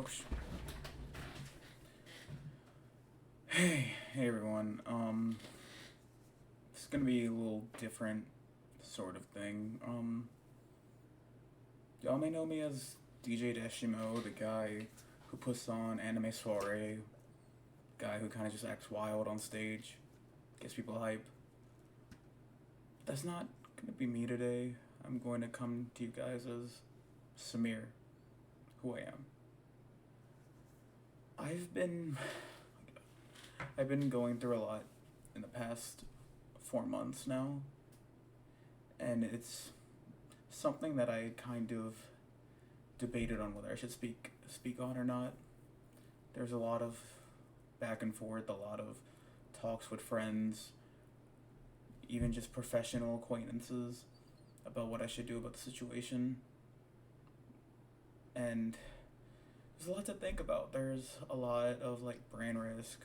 Oh, hey everyone. It's gonna be a little different sort of thing. Y'all may know me as DJ Deshimo, the guy who puts on anime soiree, guy who kind of just acts wild on stage, gets people hype. That's not gonna be me today. I'm going to come to you guys as Samir, who I am. I've been I've been going through a lot in the past 4 months now, and it's something that I kind of debated on whether I should speak on or not. There's a lot of back and forth, a lot of talks with friends, even just professional acquaintances about what I should do about the situation. And there's a lot to think about. There's a lot of like brand risk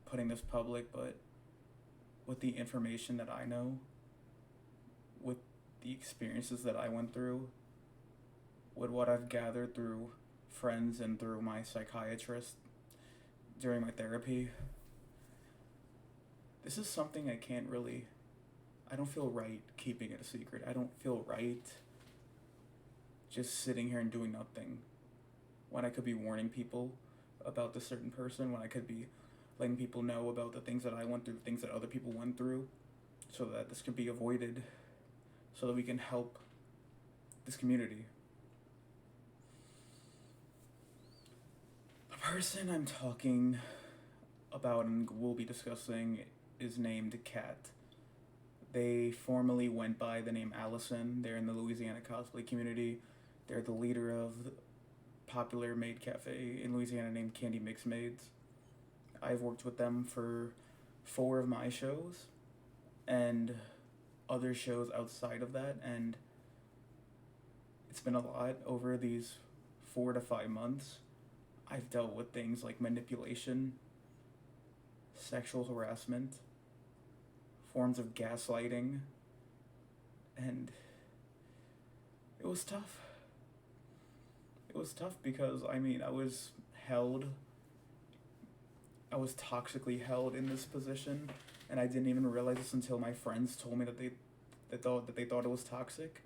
putting this public, but with the information that I know, with the experiences that I went through, with what I've gathered through friends and through my psychiatrist during my therapy, this is something I don't feel right keeping it a secret. I don't feel right just sitting here and doing nothing when I could be warning people about this certain person, when I could be letting people know about the things that I went through, the things that other people went through, so that this could be avoided, so that we can help this community. The person I'm talking about and will be discussing is named Kat. They formerly went by the name Allison. They're in the Louisiana cosplay community. They're the leader of the popular maid cafe in Louisiana named Candy Mix Maids. I've worked with them for 4 of my shows and other shows outside of that, and it's been a lot over these 4 to 5 months. I've dealt with things like manipulation, sexual harassment, forms of gaslighting, and it was tough. It was tough because, I was toxically held in this position, and I didn't even realize this until my friends told me that they thought it was toxic.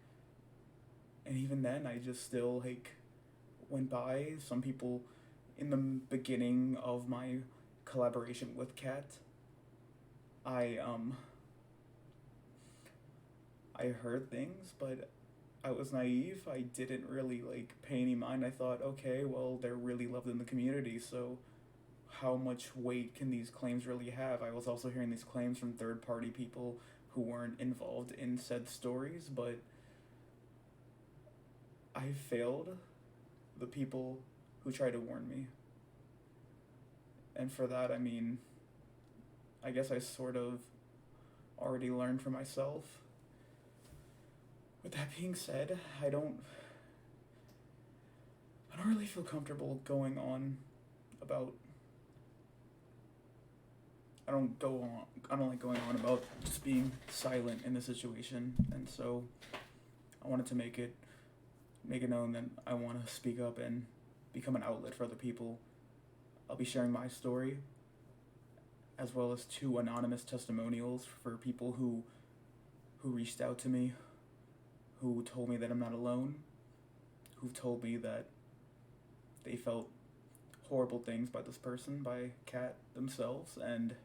And even then, I just still went by. Some people, in the beginning of my collaboration with Kat, I heard things, but I was naive. I didn't really pay any mind. I thought, okay, well, they're really loved in the community, so how much weight can these claims really have? I was also hearing these claims from third-party people who weren't involved in said stories, but I failed the people who tried to warn me. And for that, I guess I sort of already learned for myself. With that being said, I don't really feel comfortable going on about I don't like going on about just being silent in the situation, and so I wanted to make it known that I want to speak up and become an outlet for other people. I'll be sharing my story, as well as 2 anonymous testimonials for people who reached out to me, who told me that I'm not alone, who told me that they felt horrible things by this person, by Kat themselves, and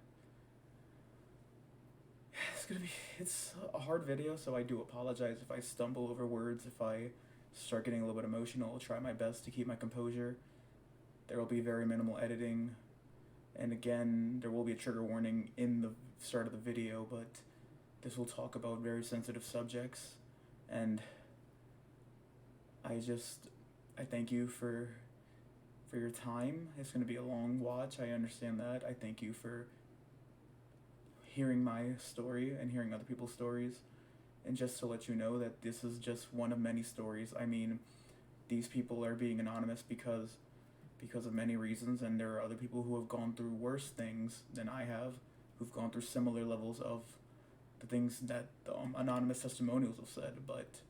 it's a hard video, so I do apologize if I stumble over words, if I start getting a little bit emotional. I'll try my best to keep my composure. There will be very minimal editing, and again, there will be a trigger warning in the start of the video, but this will talk about very sensitive subjects, and I thank you for your time. It's going to be a long watch, I understand that. I thank you for hearing my story and hearing other people's stories. And just to let you know that this is just one of many stories. These people are being anonymous because of many reasons, and there are other people who have gone through worse things than I have, who've gone through similar levels of the things that the anonymous testimonials have said, but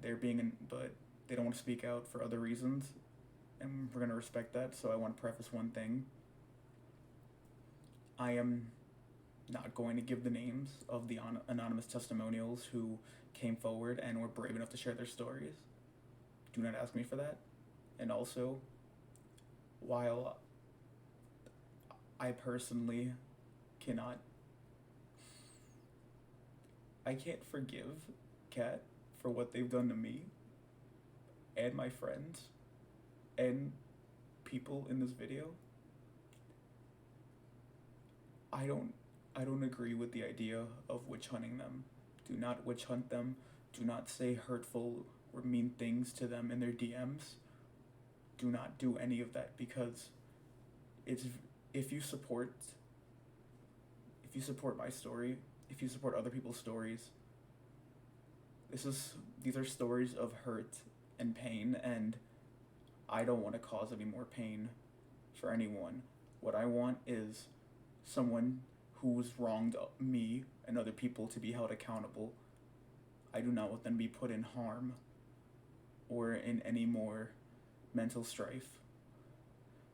they don't want to speak out for other reasons. and we're gonna respect that. So I want to preface one thing. I am not going to give the names of the anonymous testimonials who came forward and were brave enough to share their stories. Do not ask me for that. And also, while I personally cannot, I can't forgive Kat for what they've done to me and my friends and people in this video. I don't agree with the idea of witch hunting them. Do not witch hunt them. Do not say hurtful or mean things to them in their DMs. Do not do any of that, because it's if you support my story, if you support other people's stories, these are stories of hurt and pain, and I don't want to cause any more pain for anyone. What I want is someone who's wronged me and other people to be held accountable. I do not want them to be put in harm or in any more mental strife.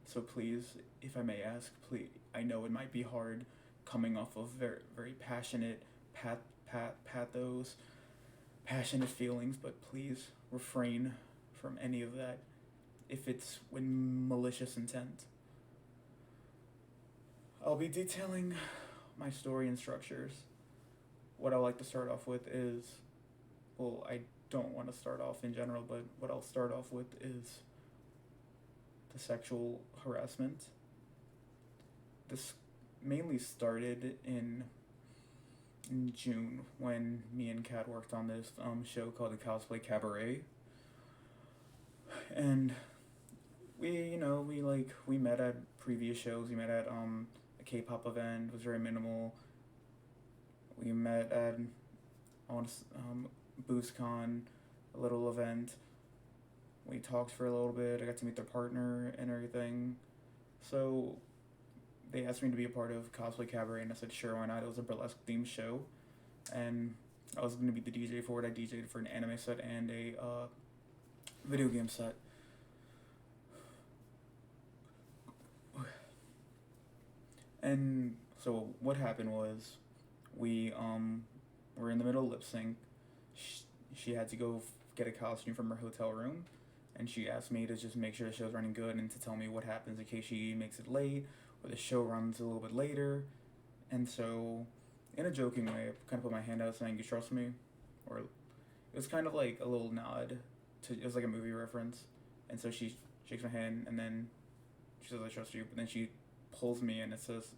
So please, if I may ask, please, I know it might be hard coming off of very, very passionate pathos, passionate feelings, but please refrain from any of that if it's with malicious intent. I'll be detailing my story and structures. What I like to start off with is, well, I don't want to start off in general, but what I'll start off with is the sexual harassment. This mainly started in June when me and Kat worked on this show called the Cosplay Cabaret. And we met at previous shows. We met at a K-pop event. It was very minimal. We met at BoostCon, a little event. We talked for a little bit. I got to meet their partner and everything. So they asked me to be a part of Cosplay Cabaret, and I said sure, why not? It was a burlesque themed show, and I was going to be the DJ for it. I DJ'd for an anime set and a video game set. And so what happened was, we were in the middle of lip sync. She had to go get a costume from her hotel room, and she asked me to just make sure the show's running good and to tell me what happens in case she makes it late or the show runs a little bit later. And so, in a joking way, I kind of put my hand out saying, "You trust me?" Or it was kind of like a little nod to, it was like a movie reference. And so she shakes my hand, and then she says, "I trust you." But then she pulls me and it says,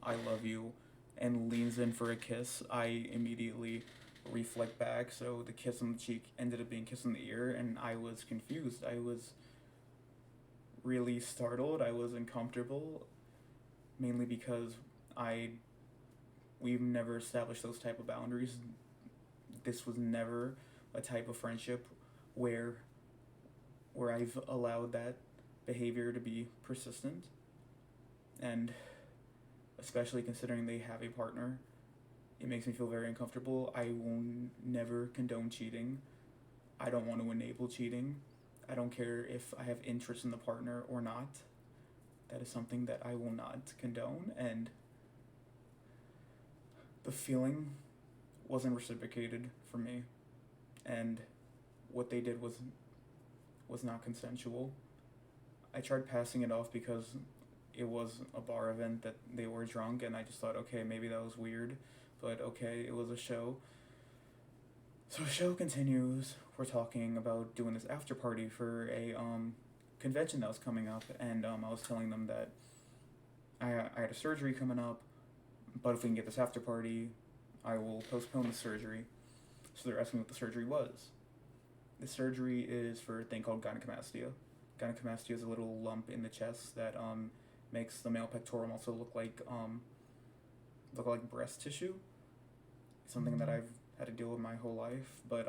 "I love you," and leans in for a kiss. I immediately reflect back, so the kiss on the cheek ended up being a kiss on the ear, and I was confused. I was really startled. I was uncomfortable, mainly because we've never established those type of boundaries. This was never a type of friendship where I've allowed that behavior to be persistent, and especially considering they have a partner, it makes me feel very uncomfortable. I will never condone cheating. I don't want to enable cheating. I don't care if I have interest in the partner or not. That is something that I will not condone, and the feeling wasn't reciprocated for me, and what they did was not consensual. I tried passing it off because it was a bar event that they were drunk, and I just thought, okay, maybe that was weird, but okay, it was a show. So the show continues. We're talking about doing this after party for a convention that was coming up, and I was telling them that I had a surgery coming up, but if we can get this after party, I will postpone the surgery. So they're asking what the surgery was. The surgery is for a thing called gynecomastia. Gynecomastia is a little lump in the chest that makes the male pectoral muscle look like breast tissue. It's something that I've had to deal with my whole life, but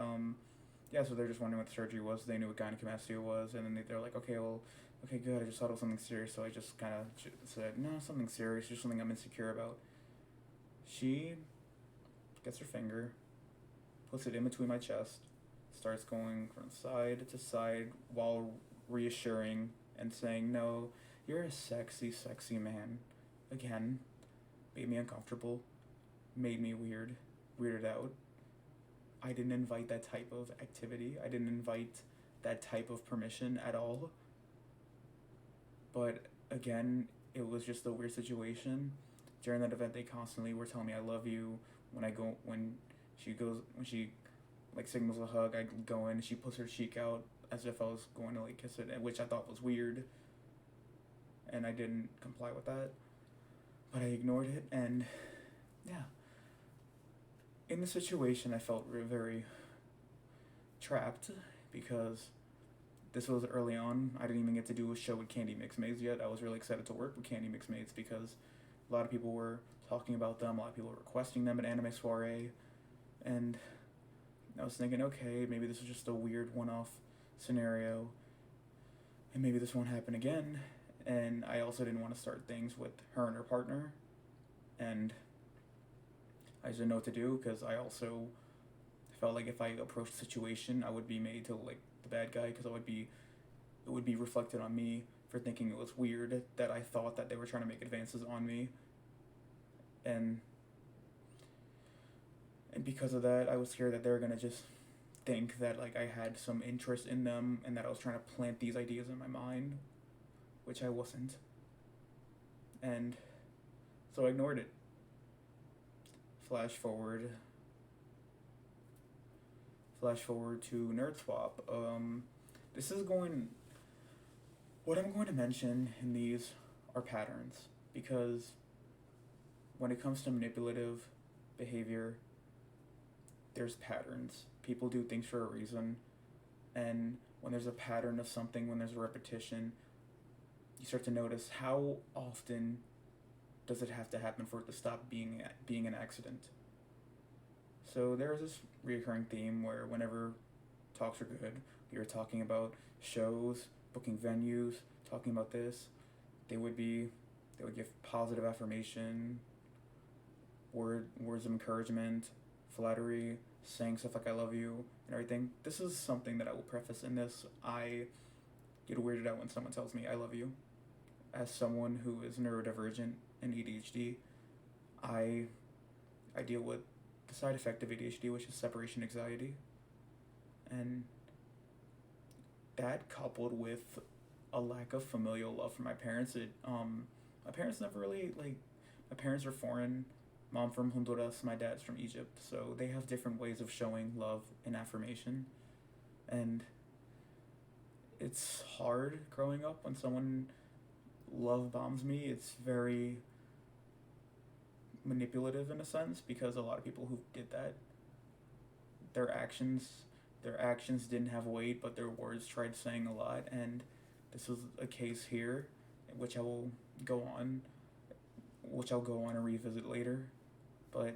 yeah. So they're just wondering what the surgery was. They knew what gynecomastia was, and then they're like, okay, good. I just thought it was something serious, so I just kind of said, no, something serious, just something I'm insecure about. She gets her finger, puts it in between my chest, starts going from side to side while reassuring and saying, no, you're a sexy, sexy man. Again, made me uncomfortable, made me weirded out. I didn't invite that type of activity. I didn't invite that type of permission at all. But again, it was just a weird situation. During that event, they constantly were telling me I love you. When she like signals a hug, I go in. She puts her cheek out as if I was going to like kiss it, which I thought was weird. And I didn't comply with that. But I ignored it, and yeah. In the situation, I felt very trapped because this was early on. I didn't even get to do a show with Candy Mix Maids yet. I was really excited to work with Candy Mix Maids because a lot of people were talking about them. A lot of people were requesting them at Anime Soiree. And I was thinking, okay, maybe this was just a weird one-off scenario. And maybe this won't happen again. And I also didn't want to start things with her and her partner. And I just didn't know what to do because I also felt like if I approached the situation, I would be made to like the bad guy because it would be reflected on me for thinking it was weird that I thought that they were trying to make advances on me. And because of that, I was scared that they were going to just think that like I had some interest in them and that I was trying to plant these ideas in my mind, which I wasn't. And so I ignored it. Flash forward to Nerd Swap. What I'm going to mention in these are patterns, because when it comes to manipulative behavior, there's patterns. People do things for a reason, and when there's a pattern of something, when there's a repetition, you start to notice how often does it have to happen for it to stop being an accident. So there's this recurring theme where whenever talks are good, we were talking about shows, booking venues, talking about this, they would give positive affirmation, words of encouragement, flattery, saying stuff like I love you and everything. This is something that I will preface in this. I get weirded out when someone tells me I love you. As someone who is neurodivergent and ADHD, I deal with the side effect of ADHD, which is separation anxiety. And that, coupled with a lack of familial love from my parents, my parents never really, my parents are foreign. Mom from Honduras, my dad's from Egypt, so they have different ways of showing love and affirmation. And it's hard growing up when someone love bombs me. It's very manipulative in a sense, because a lot of people who did that, their actions didn't have weight, but their words tried saying a lot. And this was a case here, which I'll go on and revisit later. But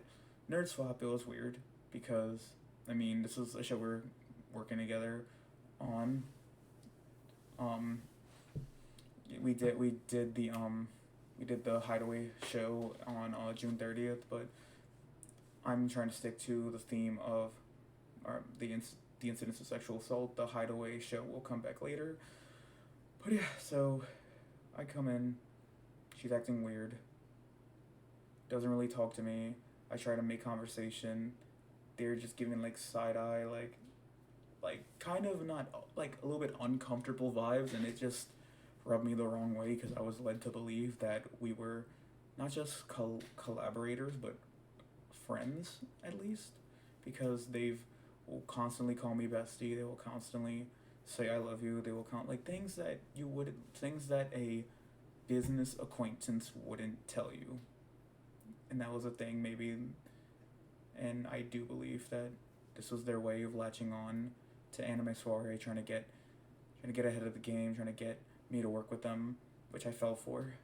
Nerd Swap, it was weird because, I mean, this is a show we're working together on. We did the Hideaway show on June 30th, but I'm trying to stick to the theme of the incidents of sexual assault. The Hideaway show will come back later. But yeah, so I come in, she's acting weird, doesn't really talk to me. I try to make conversation. They're just giving like side eye, like kind of not like a little bit uncomfortable vibes, and it just rubbed me the wrong way because I was led to believe that we were not just collaborators but friends at least, because will constantly call me bestie. They will constantly say I love you. They will things that a business acquaintance wouldn't tell you. And that was a thing, maybe, and I do believe that this was their way of latching on to Anime Soiree, trying to get ahead of the game, trying to get me to work with them, which I fell for.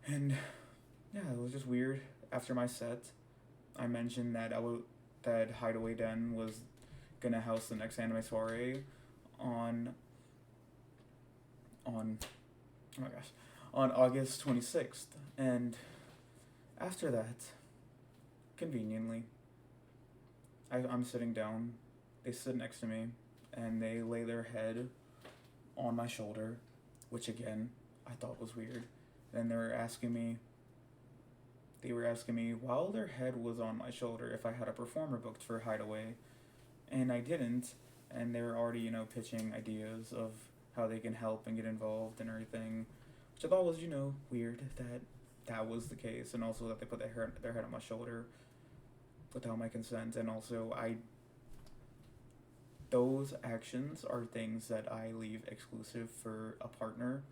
And yeah, it was just weird. After my set, I mentioned that that Hideaway Den was gonna house the next Anime Soiree on August 26th. And after that, conveniently, I'm sitting down, they sit next to me, and they lay their head on my shoulder, which again, I thought was weird. Then they were asking me while their head was on my shoulder if I had a performer booked for Hideaway, and I didn't. And they were already, pitching ideas of how they can help and get involved and everything, which I thought was, weird that that was the case, and also that they put their head on my shoulder without my consent, and also those actions are things that I leave exclusive for a partner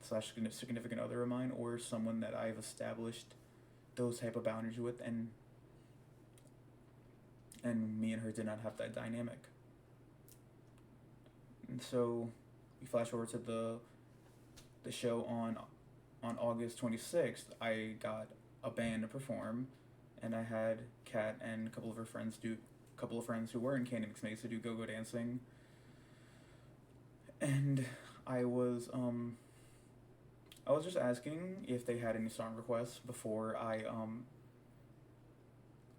slash significant other of mine or someone that I've established those type of boundaries with, and me and her did not have that dynamic. And so we flash forward to the show on August 26th. I got a band to perform, and I had Kat and a couple of friends who were in Candy Mix Maze to do go-go dancing. And I was just asking if they had any song requests before I oh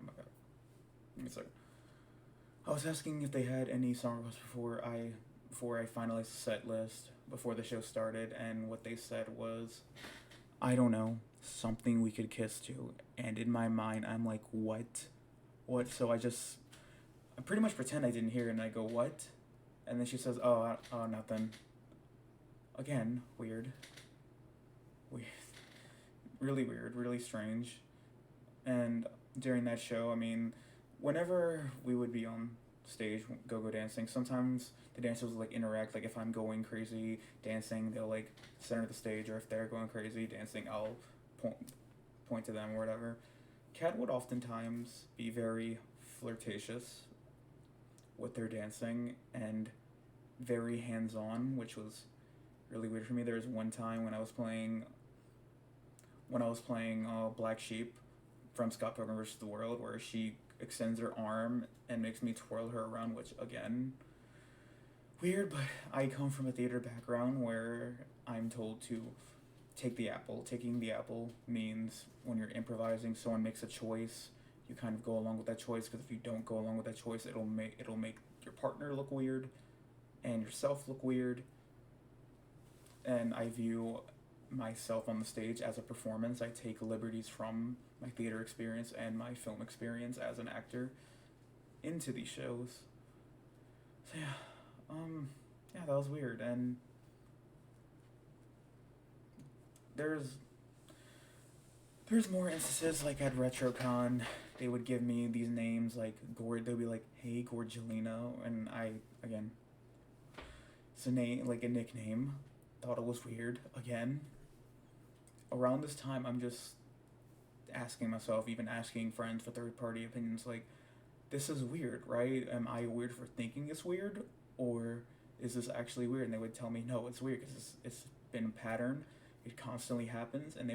my god. Give me a second. I was asking if they had any song requests before I finalized the set list before the show started, and what they said was, I don't know, something we could kiss to. And in my mind, I'm like, what? So I pretty much pretend I didn't hear it, and I go, what? And then she says, oh, nothing. Again, weird. Really weird, really strange. And during that show, I mean, whenever we would be on stage go-go dancing, sometimes the dancers would interact. If I'm going crazy dancing, they'll center the stage, or if they're going crazy dancing, I'll point to them or whatever. Kat would oftentimes be very flirtatious with their dancing and very hands-on, which was really weird for me. There was one time when I was playing Black Sheep from Scott Pilgrim vs. the World, where she extends her arm and makes me twirl her around, which again, weird, but I come from a theater background where I'm told to take the apple. Taking the apple means when you're improvising, someone makes a choice, you kind of go along with that choice, because if you don't go along with that choice, it'll make your partner look weird and yourself look weird. And I view myself on the stage as a performance. I take liberties from my theater experience and my film experience as an actor into these shows. So yeah, that was weird. And there's more instances, at RetroCon, they would give me these names, they'd be like, hey, Gorgelina, and again, it's a name, a nickname. Thought it was weird. Again, around this time, I'm just asking myself, even asking friends for third-party opinions, this is weird, right? Am I weird for thinking it's weird, or is this actually weird? And they would tell me, no, it's weird, because it's been a pattern. It constantly happens. And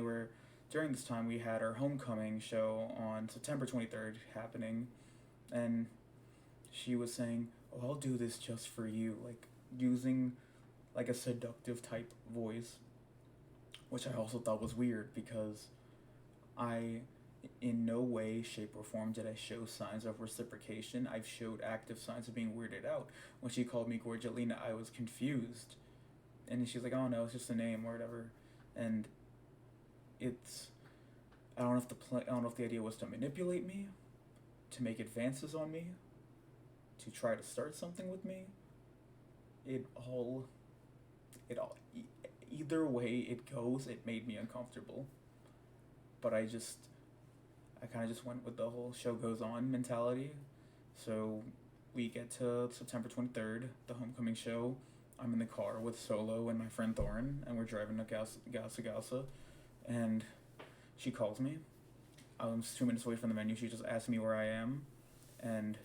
during this time, we had our homecoming show on September 23rd happening, and she was saying, oh, I'll do this just for you, using a seductive type voice, which I also thought was weird, because in no way, shape, or form did I show signs of reciprocation. I've showed active signs of being weirded out. When she called me Gorgelina, I was confused, and she's like, oh no, it's just a name or whatever. And I don't know if the idea was to manipulate me, to make advances on me, to try to start something with me. Either way it goes, it made me uncomfortable. But I kind of just went with the whole show goes on mentality. So we get to September 23rd, the homecoming show. I'm in the car with Solo and my friend Thorin, and we're driving to Gausa, and she calls me. I was 2 minutes away from the venue. She just asked me where I am, and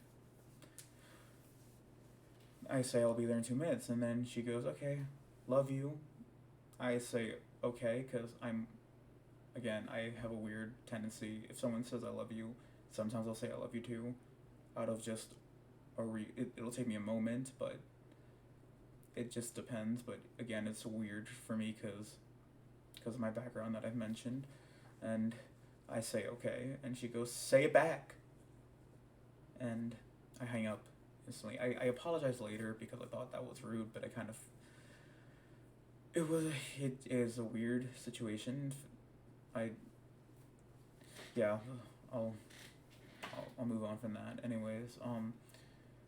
I say I'll be there in 2 minutes, and then she goes, okay, love you. I say, okay, because I have a weird tendency. If someone says I love you, sometimes I'll say I love you too, out of just it'll take me a moment, but it just depends. But again, it's weird for me because of my background that I've mentioned. And I say, okay, and she goes, say it back. And I hang up instantly. I apologized later because I thought that was rude, but I kind of it was it is a weird situation. I yeah, I'll I'll move on from that. Anyways,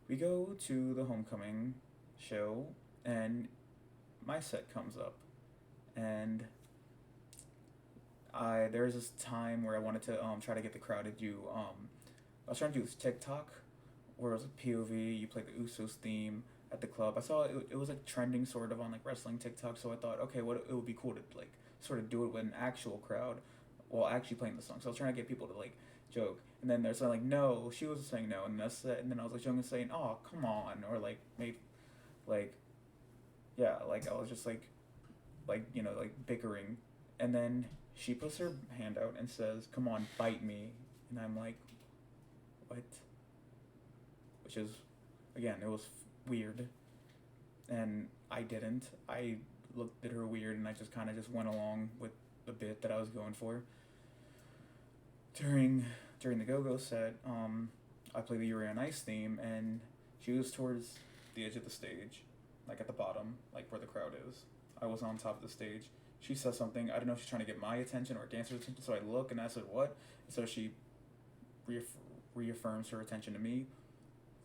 we go to the homecoming show, and my set comes up, and there's this time where I wanted to try to get the crowd to do I was trying to do this TikTok where it was a POV. You play the Usos theme at the club. I saw it was like trending sort of on like wrestling TikTok, so I thought, okay, what it would be cool to like sort of do it with an actual crowd, while actually playing the song. So I was trying to get people to like joke, and then there's like no, she was saying no, and that's it. And then I was like joking, saying, oh come on, or like maybe like yeah, like I was just like you know like bickering, and then she puts her hand out and says, come on, bite me, and I'm like, what? Which is, again, it was weird, and I didn't. I looked at her weird, and I just kind of just went along with the bit that I was going for. During the Go Go set, I played the Yuri on Ice theme, and she was towards the edge of the stage, like at the bottom, like where the crowd is. I was on top of the stage. She says something. I don't know if she's trying to get my attention or dancer's attention. So I look and I said, "What?" And so she reaffirms her attention to me,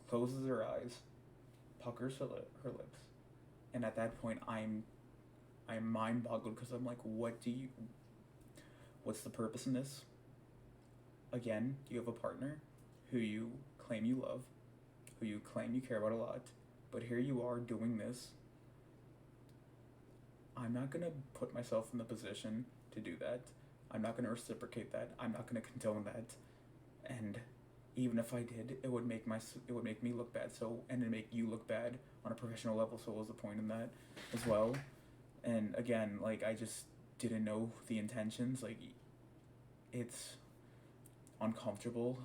closes her eyes, puckers her lips, and at that point I'm mind boggled because I'm like, what's the purpose in this? Again, you have a partner who you claim you love, who you claim you care about a lot, but here you are doing this. I'm not gonna put myself in the position to do that. I'm not gonna reciprocate that. I'm not gonna condone that. And even if I did, it would make me look bad. So, and it'd make you look bad on a professional level. So what was the point in that as well? And again, like I just didn't know the intentions. Like it's uncomfortable,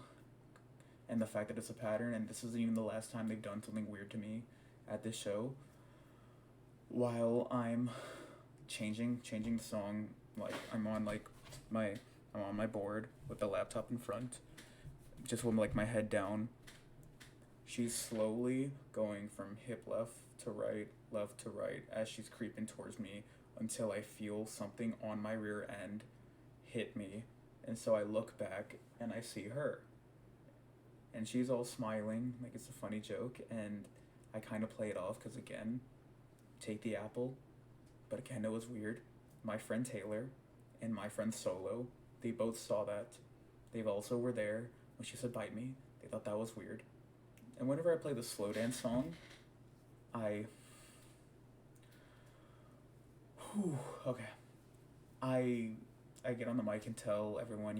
and the fact that it's a pattern, and this isn't even the last time they've done something weird to me at this show. While I'm changing the song, like I'm on my board with the laptop in front, just with like my head down. She's slowly going from hip left to right as she's creeping towards me until I feel something on my rear end hit me. And so I look back and I see her. And she's all smiling, like it's a funny joke, and I kind of play it off because, again, take the apple. But again, it was weird. My friend Taylor and my friend Solo, they both saw that. They also were there when she said bite me. They thought that was weird. And whenever I play the slow dance song, okay. I get on the mic and tell everyone,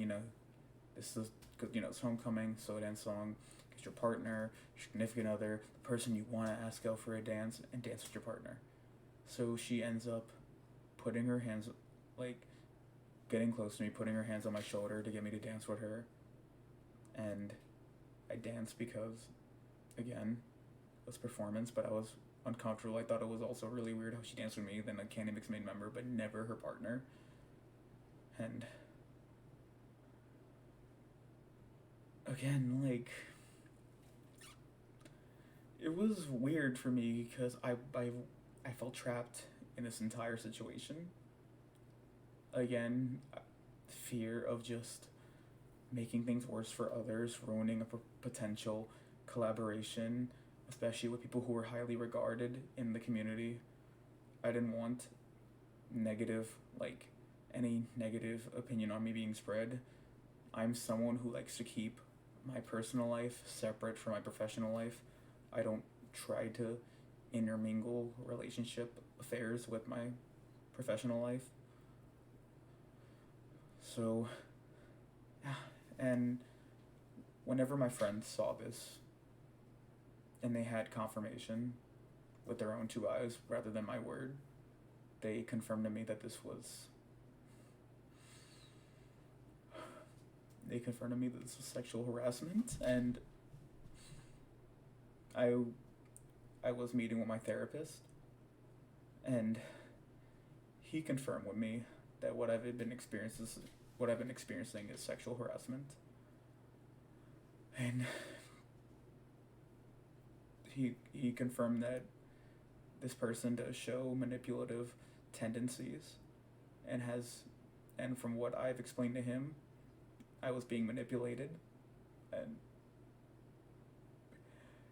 this is, because, it's homecoming, slow dance song, get your partner, your significant other, the person you want to ask out for a dance, and dance with your partner. So she ends up putting her hands, like, getting close to me, putting her hands on my shoulder to get me to dance with her. And I danced because, again, it was performance, but I was uncomfortable. I thought it was also really weird how she danced with me, then a Candy Mix main member, but never her partner. And again, like, it was weird for me because I felt trapped in this entire situation. Again, fear of just making things worse for others, ruining a potential collaboration, especially with people who were highly regarded in the community. I didn't want any negative opinion on me being spread. I'm someone who likes to keep my personal life separate from my professional life. I don't try to intermingle relationship affairs with my professional life. So, yeah, and whenever my friends saw this and they had confirmation with their own two eyes rather than my word, they confirmed to me that this was sexual harassment. And I was meeting with my therapist, and he confirmed with me that what I've been experiencing is sexual harassment. And he confirmed that this person does show manipulative tendencies, and has, and from what I've explained to him, I was being manipulated, and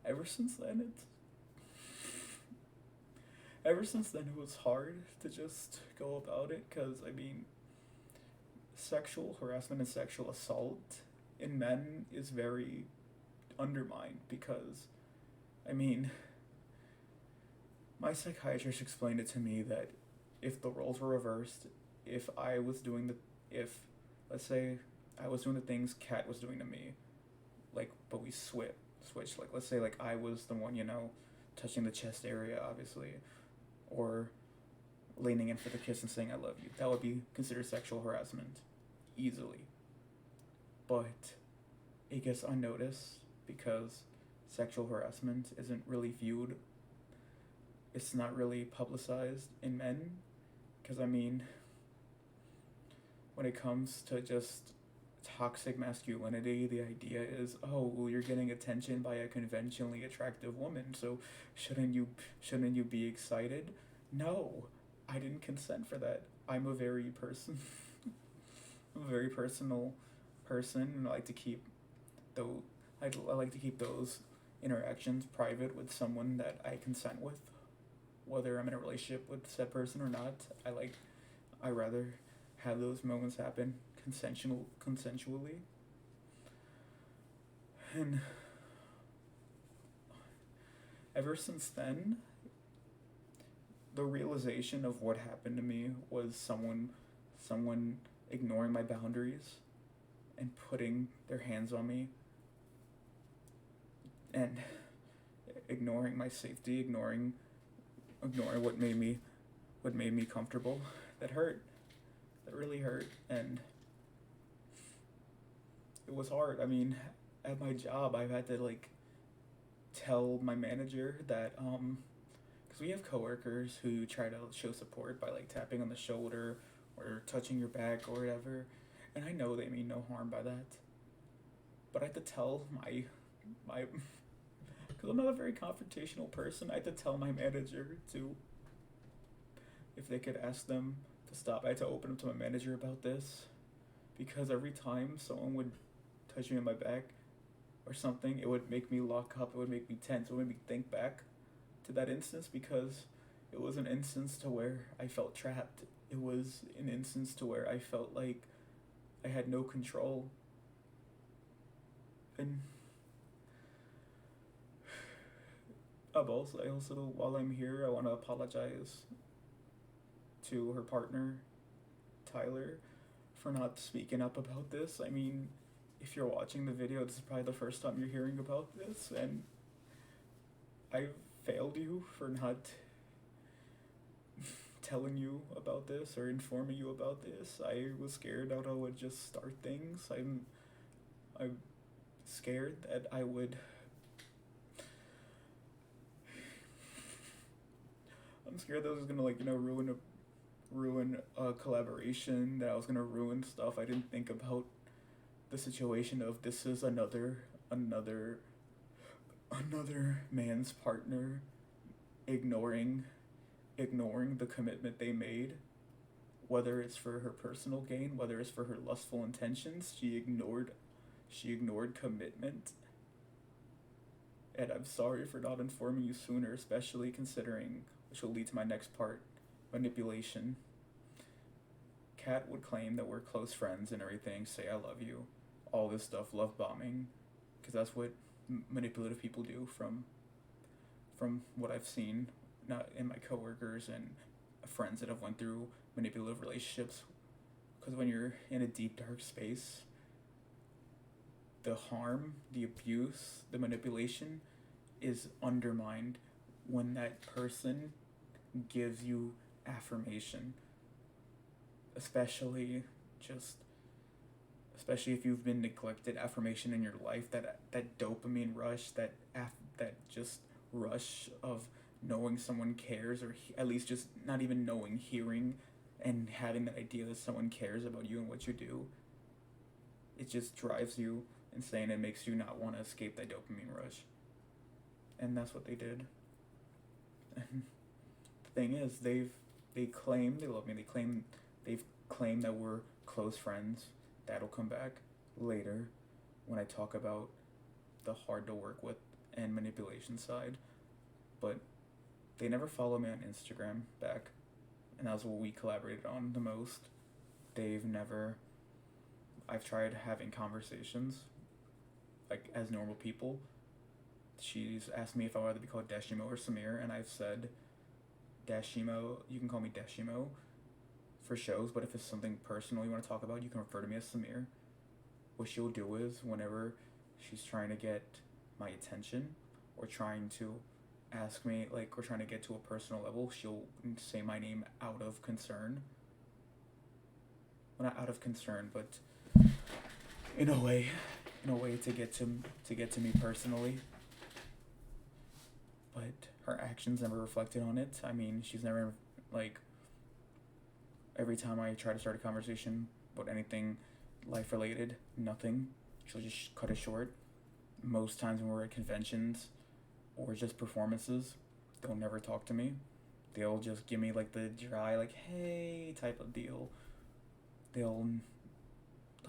ever since then it's ever since then it was hard to just go about it, because I mean, sexual harassment and sexual assault in men is very undermined, because I mean, my psychiatrist explained it to me that if the roles were reversed, if I was doing the, if, let's say, I was doing the things Kat was doing to me, like, but we switched, like, let's say, like, I was the one, touching the chest area, obviously, or leaning in for the kiss and saying I love you. That would be considered sexual harassment, easily. But it gets unnoticed because sexual harassment isn't really viewed, it's not really publicized in men, because I mean, when it comes to just toxic masculinity, the idea is, oh, well, you're getting attention by a conventionally attractive woman, so shouldn't you be excited? No, I didn't consent for that. I'm a very personal person, and I like to keep though I like to keep those interactions private with someone that I consent with, whether I'm in a relationship with said person or not. I rather have those moments happen consensually. And ever since then, the realization of what happened to me was someone ignoring my boundaries and putting their hands on me and ignoring my safety, ignoring what made me comfortable. That hurt. That really hurt, and it was hard. I mean, at my job, I've had to tell my manager that because we have coworkers who try to show support by tapping on the shoulder or touching your back or whatever, and I know they mean no harm by that, but I had to tell my because I'm not a very confrontational person. I had to tell my manager to, if they could ask them to stop. I had to open up to my manager about this, because every time someone would touch me on my back or something, it would make me lock up, it would make me tense, it would make me think back to that instance, because it was an instance to where I felt trapped. It was an instance to where I felt like I had no control. And I also, while I'm here, I want to apologize to her partner, Tyler, for not speaking up about this. I mean, if you're watching the video, this is probably the first time you're hearing about this, and I failed you for not telling you about this or informing you about this. I was scared that I would just start things. I'm scared that I would. I'm scared that I was gonna ruin a collaboration, that I was gonna ruin stuff. I didn't think about the situation of this is another man's partner ignoring the commitment they made, whether it's for her personal gain, whether it's for her lustful intentions. She ignored commitment. And I'm sorry for not informing you sooner, especially considering, which will lead to my next part, manipulation. Kat would claim that we're close friends and everything, say I love you, all this stuff, love bombing, because that's what manipulative people do from what I've seen, not in my coworkers and friends that have went through manipulative relationships. Because when you're in a deep dark space, the harm, the abuse, the manipulation is undermined when that person gives you affirmation, especially if you've been neglected. Affirmation in your life, that dopamine rush, that just rush of knowing someone cares, or at least just not even knowing, hearing and having that idea that someone cares about you and what you do, it just drives you insane and makes you not want to escape that dopamine rush. And that's what they did. And the thing is, they've they claim they love me. They've claimed that we're close friends. That'll come back later when I talk about the hard to work with and manipulation side. But they never follow me on Instagram back, and that was what we collaborated on the most. They've never. I've tried having conversations, like as normal people. She's asked me if I would rather be called Deshimo or Samir, and I've said Deshimo. You can call me Deshimo for shows, but if it's something personal you want to talk about, you can refer to me as Samir. What she'll do is, whenever she's trying to get my attention or trying to ask me, like, or trying to get to a personal level, she'll say my name out of concern. Well, not out of concern, but in a way to get to me personally. But her actions never reflected on it. I mean, she's never, like, every time I try to start a conversation about anything life related, nothing. She'll just cut it short. Most times when we're at conventions or just performances, they'll never talk to me. They'll just give me like the dry, like, hey type of deal. They'll,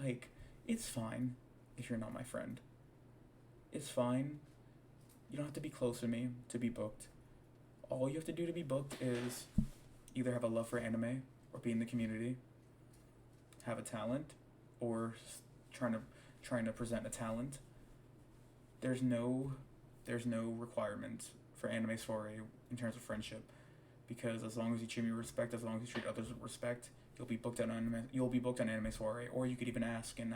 like, it's fine if you're not my friend. It's fine. You don't have to be close to me to be booked. All you have to do to be booked is either have a love for anime or be in the community, have a talent, or trying to present a talent. There's no requirement for anime soiree in terms of friendship, because as long as you treat me with respect, as long as you treat others with respect, you'll be booked on anime soiree, or you could even ask and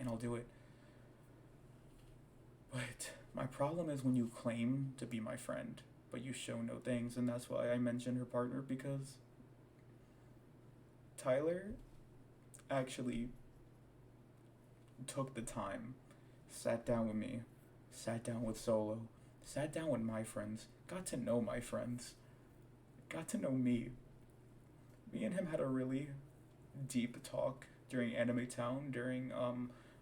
I'll do it. But my problem is when you claim to be my friend, but you show no things, and that's why I mentioned her partner, because Tyler actually took the time, sat down with me, sat down with Solo, sat down with my friends, got to know my friends, got to know me. Me and him had a really deep talk during Anime Town, during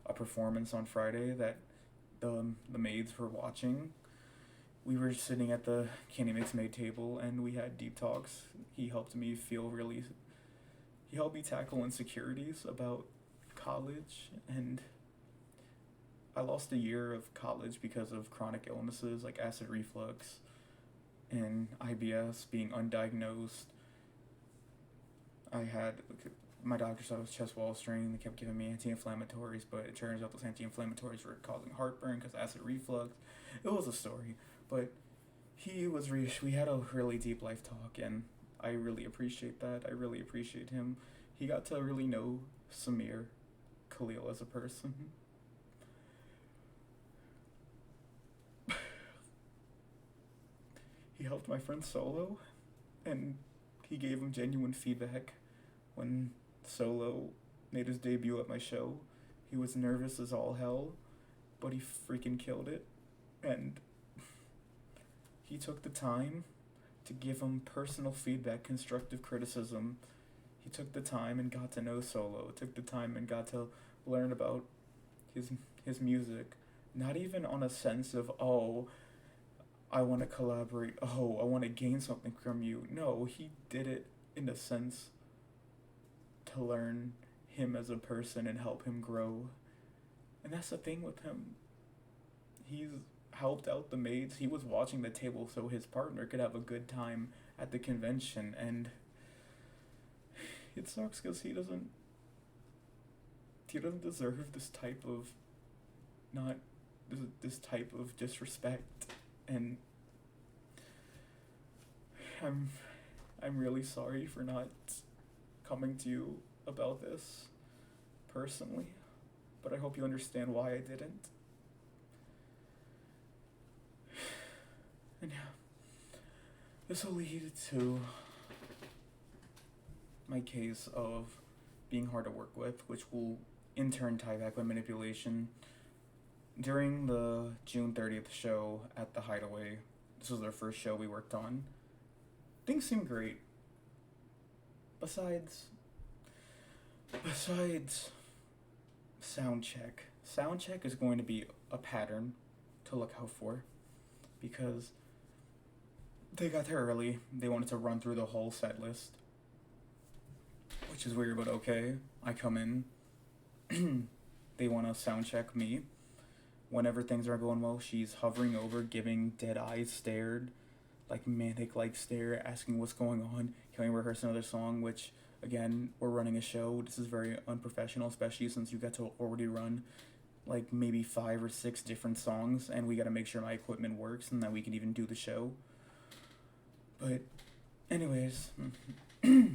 a performance on Friday that the maids were watching. We were sitting at the Candy Mix maid table and we had deep talks. He helped me tackle insecurities about college, and I lost a year of college because of chronic illnesses like acid reflux and IBS being undiagnosed. My doctor thought it was chest wall strain. They kept giving me anti-inflammatories, but it turns out those anti-inflammatories were causing heartburn because acid reflux. It was a story, but we had a really deep life talk, and I really appreciate that. I really appreciate him. He got to really know Samir Khalil as a person. He helped my friend Solo, and he gave him genuine feedback when Solo made his debut at my show. He was nervous as all hell, but he freaking killed it, and he took the time to give him personal feedback, constructive criticism. He took the time and got to know Solo, took the time and got to learn about his music, not even on a sense of, oh, I want to collaborate, oh, I want to gain something from you. No, he did it in a sense to learn him as a person and help him grow. And that's the thing with him. He's helped out the maids. He was watching the table so his partner could have a good time at the convention, and it sucks because he doesn't deserve this type of disrespect, and I'm really sorry for not coming to you about this personally, but I hope you understand why I didn't. And yeah, this will lead to my case of being hard to work with, which will in turn tie back my manipulation. During the June 30th show at the Hideaway, this was our first show we worked on, things seemed great. Besides sound check. Sound check is going to be a pattern to look out for, because They got there early. They wanted to run through the whole set list, which is weird, but okay. I come in. They want to sound check me. Whenever things are going well, she's hovering over, giving dead eyes stared, like manic like stare, asking what's going on. Can we rehearse another song? Which, again, we're running a show. This is very unprofessional, especially since you got to already run like maybe 5 or 6 different songs, and we got to make sure my equipment works and that we can even do the show. But, anyways, my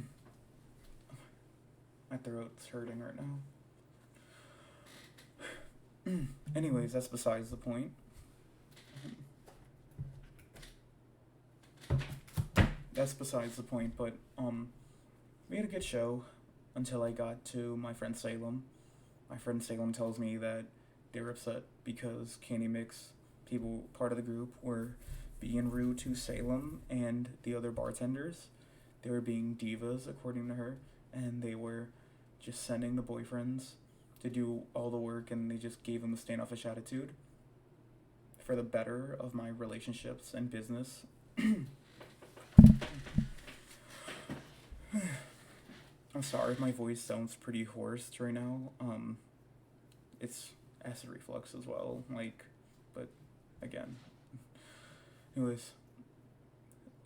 throat's hurting right now. Anyways, that's besides the point. That's besides the point, but we had a good show until I got to my friend Salem. My friend Salem tells me that they were upset because Candy Mix people, part of the group, were being rude to Salem and the other bartenders. They were being divas, according to her, and they were just sending the boyfriends to do all the work, and they just gave them a standoffish attitude for the better of my relationships and business. I'm sorry if my voice sounds pretty hoarse right now. It's acid reflux as well, but again. Anyways,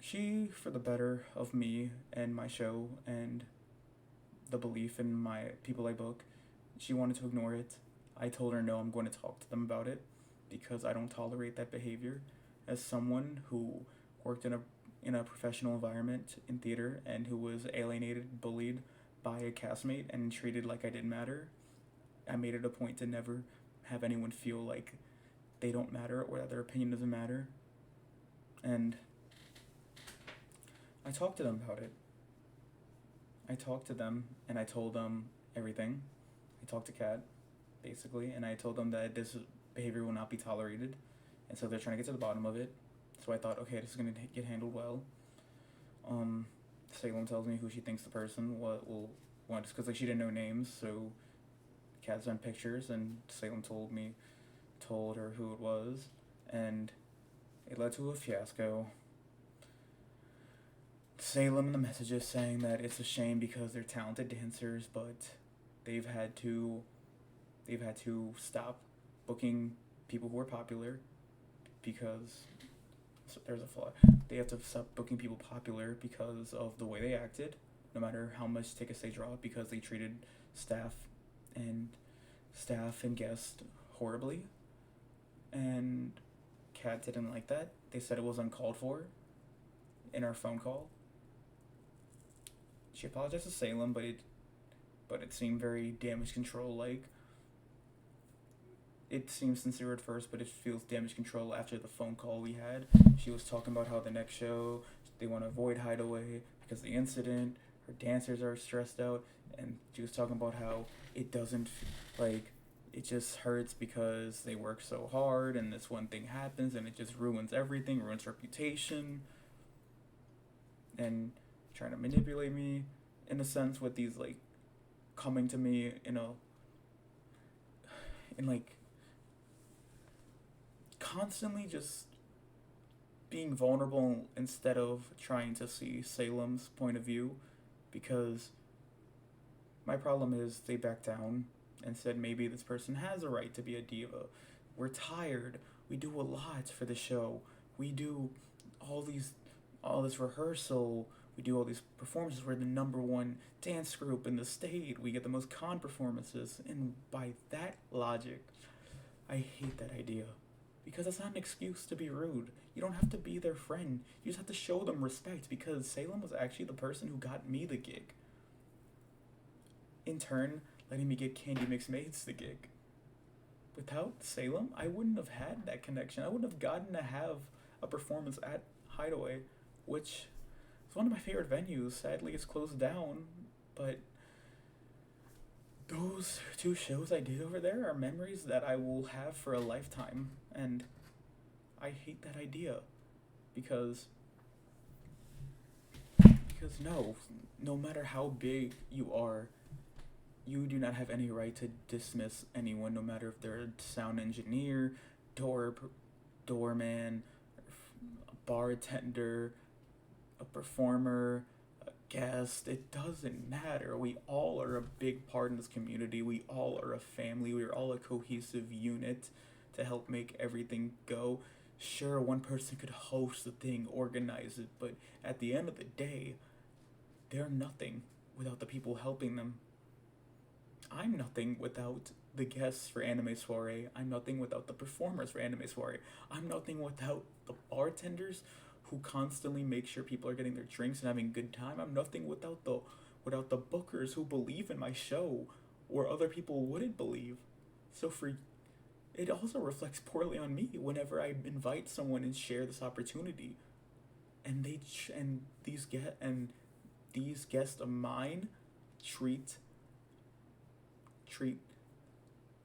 she, for the better of me and my show and the belief in my people I book, she wanted to ignore it. I told her no, I'm going to talk to them about it because I don't tolerate that behavior. As someone who worked in a professional environment in theater and who was alienated, bullied by a castmate and treated like I didn't matter, I made it a point to never have anyone feel like they don't matter or that their opinion doesn't matter. And I talked to them about it. I talked to them and I told them everything. I talked to Kat, basically, and I told them that this behavior will not be tolerated. And so they're trying to get to the bottom of it. So I thought, okay, this is going to get handled well. Salem tells me who she thinks the person will want, just because she didn't know names, so Kat sent pictures, and Salem told her who it was, and it led to a fiasco. Salem in the messages saying that it's a shame because they're talented dancers, but they've had to stop booking people who are popular because there's a flaw. They have to stop booking people popular because of the way they acted, no matter how much tickets they dropped, because they treated staff and guests horribly. And Kat didn't like that. They said it was uncalled for in our phone call. She apologized to Salem, but it seemed very damage control like. It seems sincere at first, but it feels damage control after the phone call we had. She was talking about how the next show, they want to avoid Hideaway because of the incident. Her dancers are stressed out, and she was talking about how it doesn't, it just hurts because they work so hard, and this one thing happens, and it just ruins everything, ruins reputation, and trying to manipulate me, in a sense, with these, coming to me in constantly just being vulnerable instead of trying to see Salem's point of view, because my problem is they backed down and said maybe this person has a right to be a diva. We're tired. We do a lot for the show. We do all this rehearsal. We do all these performances. We're the #1 dance group in the state. We get the most con performances. And by that logic, I hate that idea. Because that's not an excuse to be rude. You don't have to be their friend. You just have to show them respect, because Salem was actually the person who got me the gig. In turn, letting me get Candy Mix Maids the gig. Without Salem, I wouldn't have had that connection. I wouldn't have gotten to have a performance at Hideaway, which is one of my favorite venues. Sadly, it's closed down, but those 2 shows I did over there are memories that I will have for a lifetime, and I hate that idea, because no matter how big you are, you do not have any right to dismiss anyone, no matter if they're a sound engineer, doorman, bartender, a performer, a guest. It doesn't matter. We all are a big part in this community. We all are a family. We're all a cohesive unit to help make everything go. Sure, one person could host the thing, organize it, but at the end of the day, they're nothing without the people helping them. I'm nothing without the guests for Anime Soiree. I'm nothing without the performers for Anime Soiree. I'm nothing without the bartenders who constantly make sure people are getting their drinks and having a good time. I'm nothing without the bookers who believe in my show where other people wouldn't believe. So for it also reflects poorly on me whenever I invite someone and share this opportunity, and these guests of mine treat treat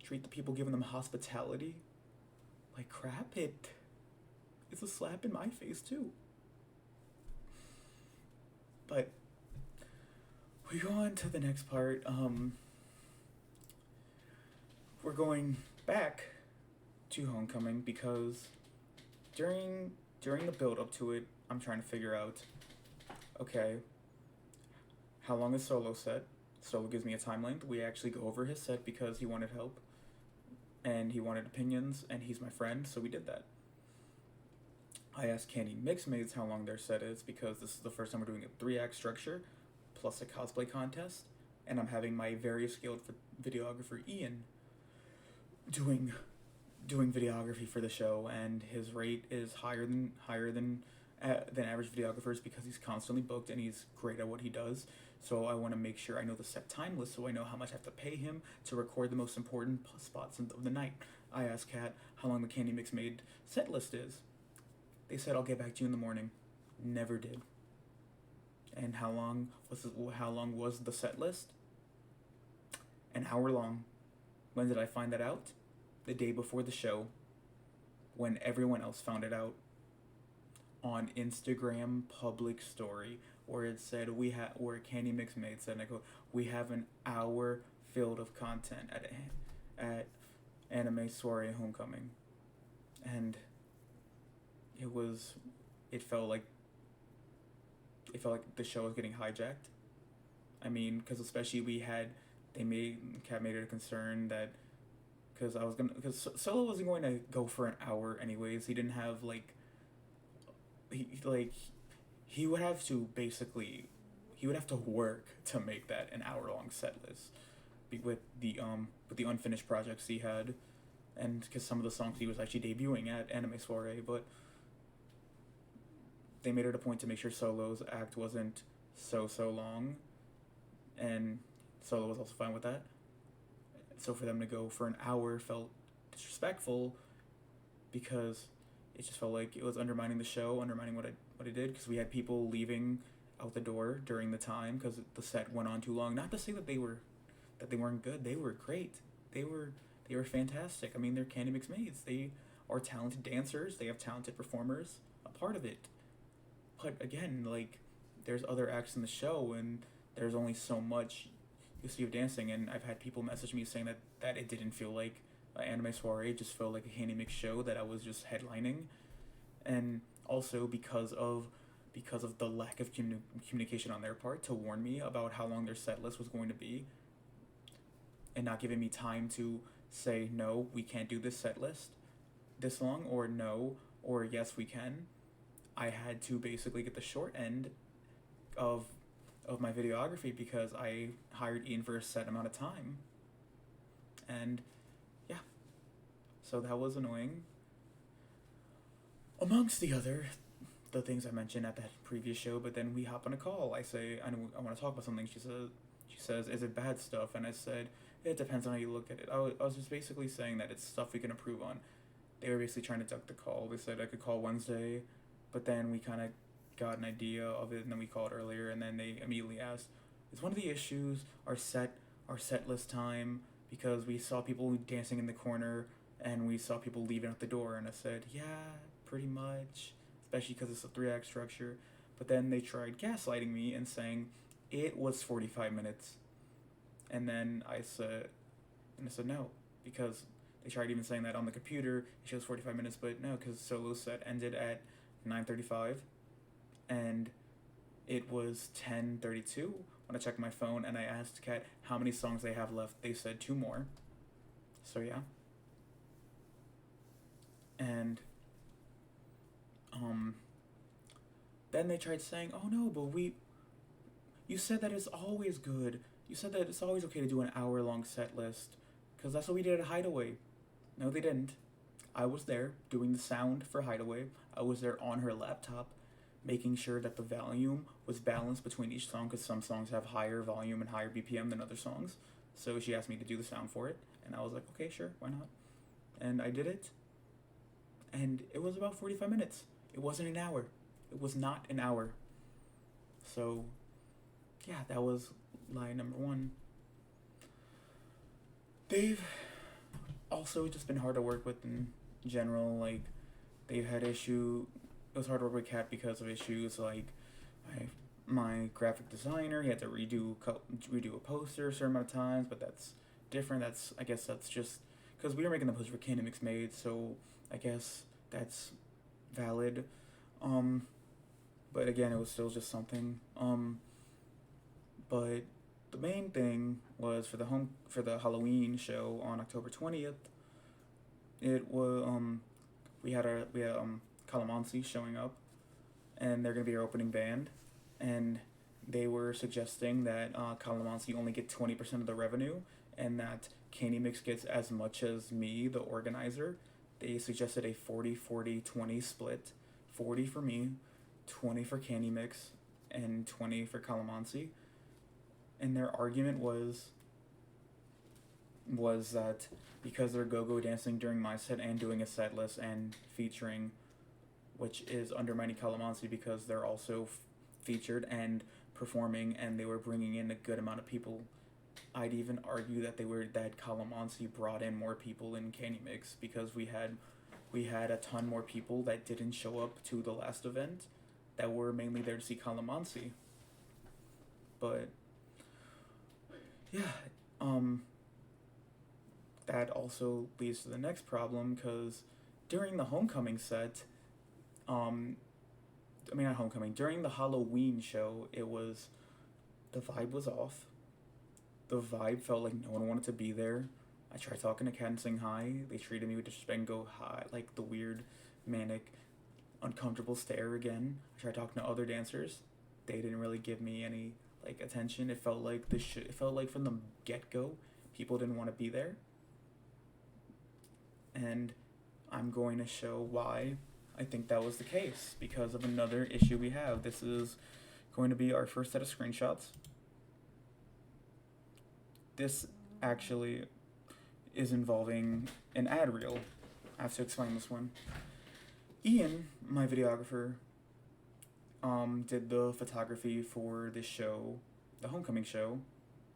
treat the people giving them hospitality like crap. It's a slap in my face too. But we go on to the next part. We're going back to Homecoming because during the build up to it, I'm trying to figure out, okay, how long is Solo set? Solo gives me a time length. We actually go over his set because he wanted help and he wanted opinions and he's my friend, so we did that. I asked Candy Mixmaids how long their set is because this is the first time we're doing a 3-act structure plus a cosplay contest, and I'm having my very skilled videographer Ian doing videography for the show, and his rate is higher than average videographers because he's constantly booked and he's great at what he does. So I want to make sure I know the set time list so I know how much I have to pay him to record the most important spots of the night. I asked Kat how long the Candy Mix Made set list is. They said I'll get back to you in the morning. Never did. And how long was the set list? An hour long. When did I find that out? The day before the show, when everyone else found it out. On Instagram public story, where it said where Candy Mix Made said, and I quote, "We have an hour filled of content at Anime Soiree Homecoming," and it felt like the show was getting hijacked. I mean, because especially Kat made it a concern that because Solo wasn't going to go for an hour anyways. He didn't have he would have to work to make that an hour long set list with the unfinished projects he had, and because some of the songs he was actually debuting at Anime Soiree, but they made it a point to make sure Solo's act wasn't so long, and Solo was also fine with that. So for them to go for an hour felt disrespectful because it just felt like it was undermining the show, undermining what it did, because we had people leaving out the door during the time because the set went on too long. Not to say that they weren't good. They were great. They were fantastic. I mean, they're Candy Mix Maids. They are talented dancers. They have talented performers. A part of it. But again, there's other acts in the show, and there's only so much you see of dancing. And I've had people message me saying that it didn't feel like an Anime Soiree. It just felt like a Candy Mix show that I was just headlining. And also because of the lack of communication on their part to warn me about how long their set list was going to be, and not giving me time to say, no, we can't do this set list this long, or no, or yes, we can. I had to basically get the short end of my videography because I hired Ian for a set amount of time. And yeah, so that was annoying. Amongst the things I mentioned at that previous show, but then we hop on a call. I say, I want to talk about something. She says, is it bad stuff? And I said, it depends on how you look at it. I was just basically saying that it's stuff we can improve on. They were basically trying to duck the call. They said I could call Wednesday, but then we kind of got an idea of it, and then we called earlier, and then they immediately asked, is one of the issues our set list time, because we saw people dancing in the corner, and we saw people leaving out the door, and I said, yeah, pretty much, especially because it's a 3-act structure. But then they tried gaslighting me and saying it was 45 minutes. And then I said no, because they tried even saying that on the computer it shows 45 minutes, but no, because Solo's set ended at 9:35, and it was 10:32 when I checked my phone and I asked Kat how many songs they have left. They said two more. So yeah. And um then they tried saying, "Oh no, but you said that it's always good. You said that it's always okay to do an hour-long set list because that's what we did at Hideaway." No, they didn't. I was there doing the sound for Hideaway. I was there on her laptop making sure that the volume was balanced between each song because some songs have higher volume and higher BPM than other songs. So she asked me to do the sound for it, and I was like, okay, sure, why not? And I did it, and it was about 45 minutes. It wasn't an hour. It was not an hour. So, yeah, that was lie number one. They've also just been hard to work with in general. Like, they've had issue. It was hard to work with Kat because of issues like my graphic designer. He had to redo a poster a certain amount of times, but that's different. I guess that's just because we were making the poster for Candy Mix Made, so I guess that's valid. But again, it was still just something. But the main thing was for the Halloween show on October 20th. It was we had Calamansi showing up, and they're gonna be our opening band, and they were suggesting that Calamansi only get 20% of the revenue, and that Candy Mix gets as much as me, the organizer. They suggested a 40-40-20 split, 40 for me, 20 for Candy Mix, and 20 for Calamansi. And their argument was that because they're go-go dancing during my set and doing a set list and featuring, which is undermining Calamansi because they're also featured and performing, and they were bringing in a good amount of people. I'd even argue that Calamansi brought in more people in Candy Mix because we had a ton more people that didn't show up to the last event that were mainly there to see Calamansi. But yeah, that also leads to the next problem because during the homecoming set, not homecoming, during the Halloween show, the vibe was off. The vibe felt like no one wanted to be there. I tried talking to Kat and saying hi. They treated me with disrespect and go hi, like the weird, manic, uncomfortable stare again. I tried talking to other dancers. They didn't really give me any attention. It felt like it felt like from the get-go, people didn't want to be there. And I'm going to show why I think that was the case because of another issue we have. This is going to be our first set of screenshots. This actually is involving an ad reel. I have to explain this one. Ian, my videographer, did the photography for this show, the homecoming show,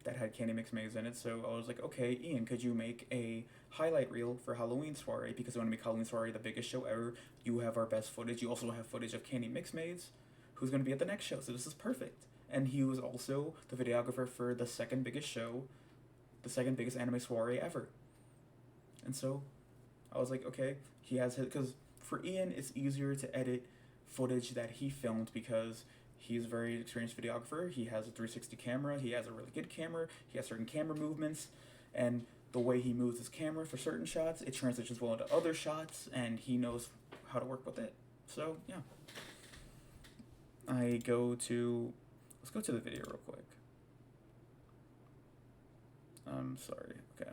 that had Candy Mix Maze in it. So I was like, okay, Ian, could you make a highlight reel for Halloween Soiree? Because I want to make Halloween Soiree the biggest show ever. You have our best footage. You also have footage of Candy Mix Maze, who's going to be at the next show. So this is perfect. And he was also the videographer for the second biggest show, the second biggest anime soiree ever. And so I was like, okay, he has his, because for Ian, it's easier to edit footage that he filmed because he's a very experienced videographer. He has a 360 camera. He has a really good camera. He has certain camera movements. And the way he moves his camera for certain shots, it transitions well into other shots, and he knows how to work with it. So, yeah. Let's go to the video real quick. I'm sorry. Okay.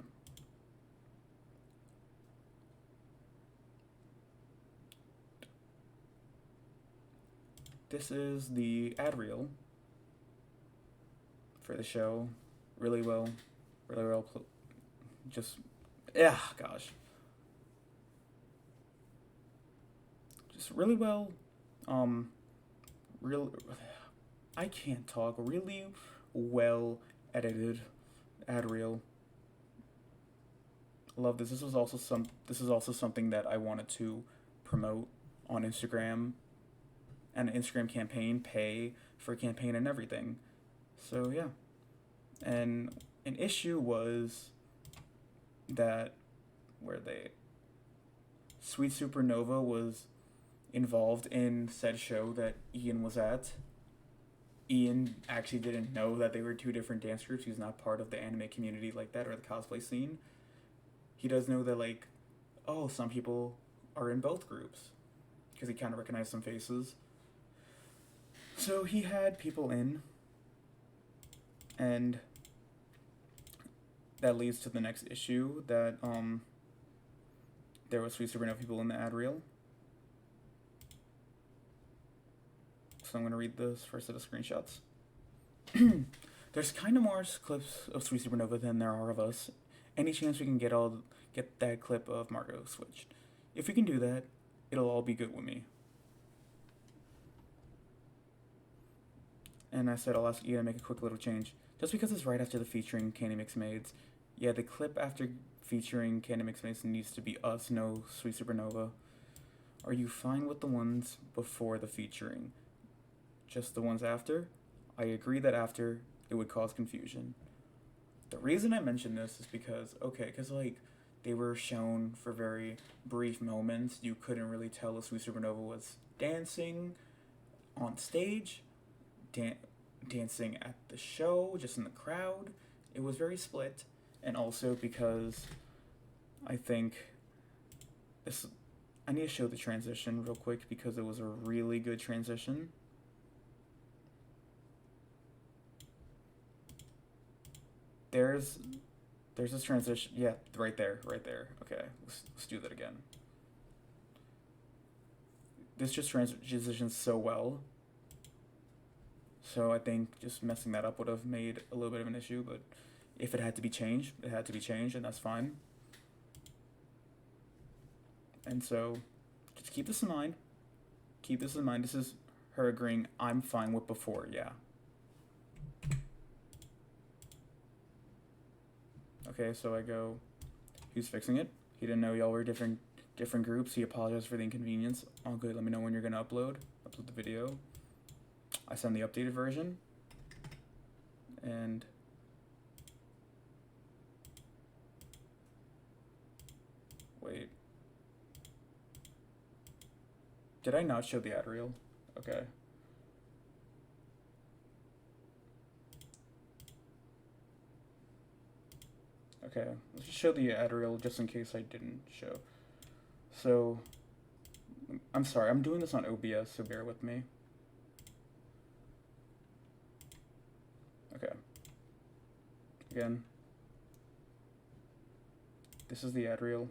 This is the ad reel for the show. Really well. Just really well. I can't talk. Really well edited ad reel. Love this. This is also something that I wanted to promote on Instagram, and an Instagram campaign, pay for a campaign and everything. So yeah. And an issue was that Sweet Supernova was involved in said show that Ian was at. Ian actually didn't know that they were two different dance groups. He's not part of the anime community like that or the cosplay scene. He does know that, like, oh, some people are in both groups because he kind of recognized some faces. So he had people in, and that leads to the next issue that there was Sweet Supernova people in the ad reel. So I'm going to read this first set of screenshots. There's kind of more clips of Sweet Supernova than there are of us. Any chance we can get that clip of Margot switched. If we can do that, it'll all be good with me. And I said I'll ask Ian to make a quick little change. Just because it's right after the featuring Candy Mix Maids. Yeah, the clip after featuring Candy Mix Maids needs to be us, no Sweet Supernova. Are you fine with the ones before the featuring? Just the ones after? I agree that after, it would cause confusion. The reason I mention this is because, like, they were shown for very brief moments. You couldn't really tell if Sweet Supernova was dancing on stage, dancing at the show, just in the crowd. It was very split. And also because I think I need to show the transition real quick because it was a really good transition. There's this transition. Yeah, right there. Okay, let's do that again. This just transitions so well. So I think just messing that up would have made a little bit of an issue, but if it had to be changed, it had to be changed, and that's fine. And so just keep this in mind. This is her agreeing I'm fine with before, yeah. Okay, so I go, who's fixing it? He didn't know y'all were different groups. He apologized for the inconvenience. All good, let me know when you're gonna upload the video. I send the updated version. And wait. Did I not show the ad reel? Okay. Okay, let's just show the ad reel just in case I didn't show. So, I'm sorry, I'm doing this on OBS, so bear with me. Okay. Again. This is the ad reel.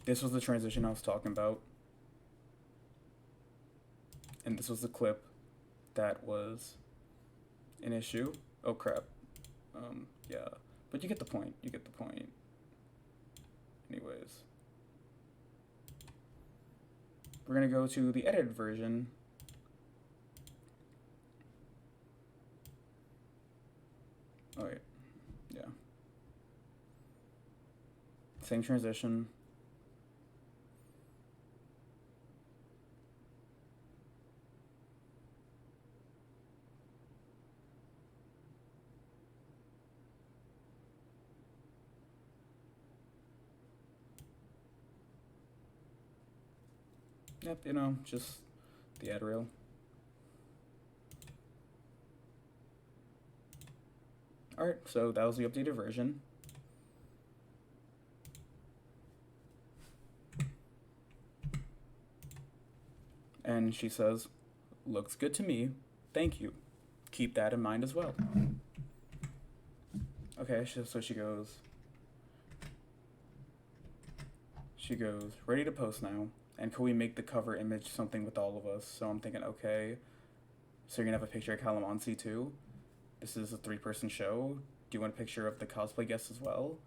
This was the transition I was talking about. And this was the clip that was an issue. Oh crap. Yeah. But you get the point. Anyways. We're gonna go to the edited version. Oh wait. Yeah. Same transition. Yep, just the ad reel. Alright, so that was the updated version. And she says, looks good to me. Thank you. Keep that in mind as well. Okay, so she goes, ready to post now. And could we make the cover image something with all of us? So I'm thinking, okay. So you're going to have a picture of Calamansi too? This is a 3-person show. Do you want a picture of the cosplay guests as well?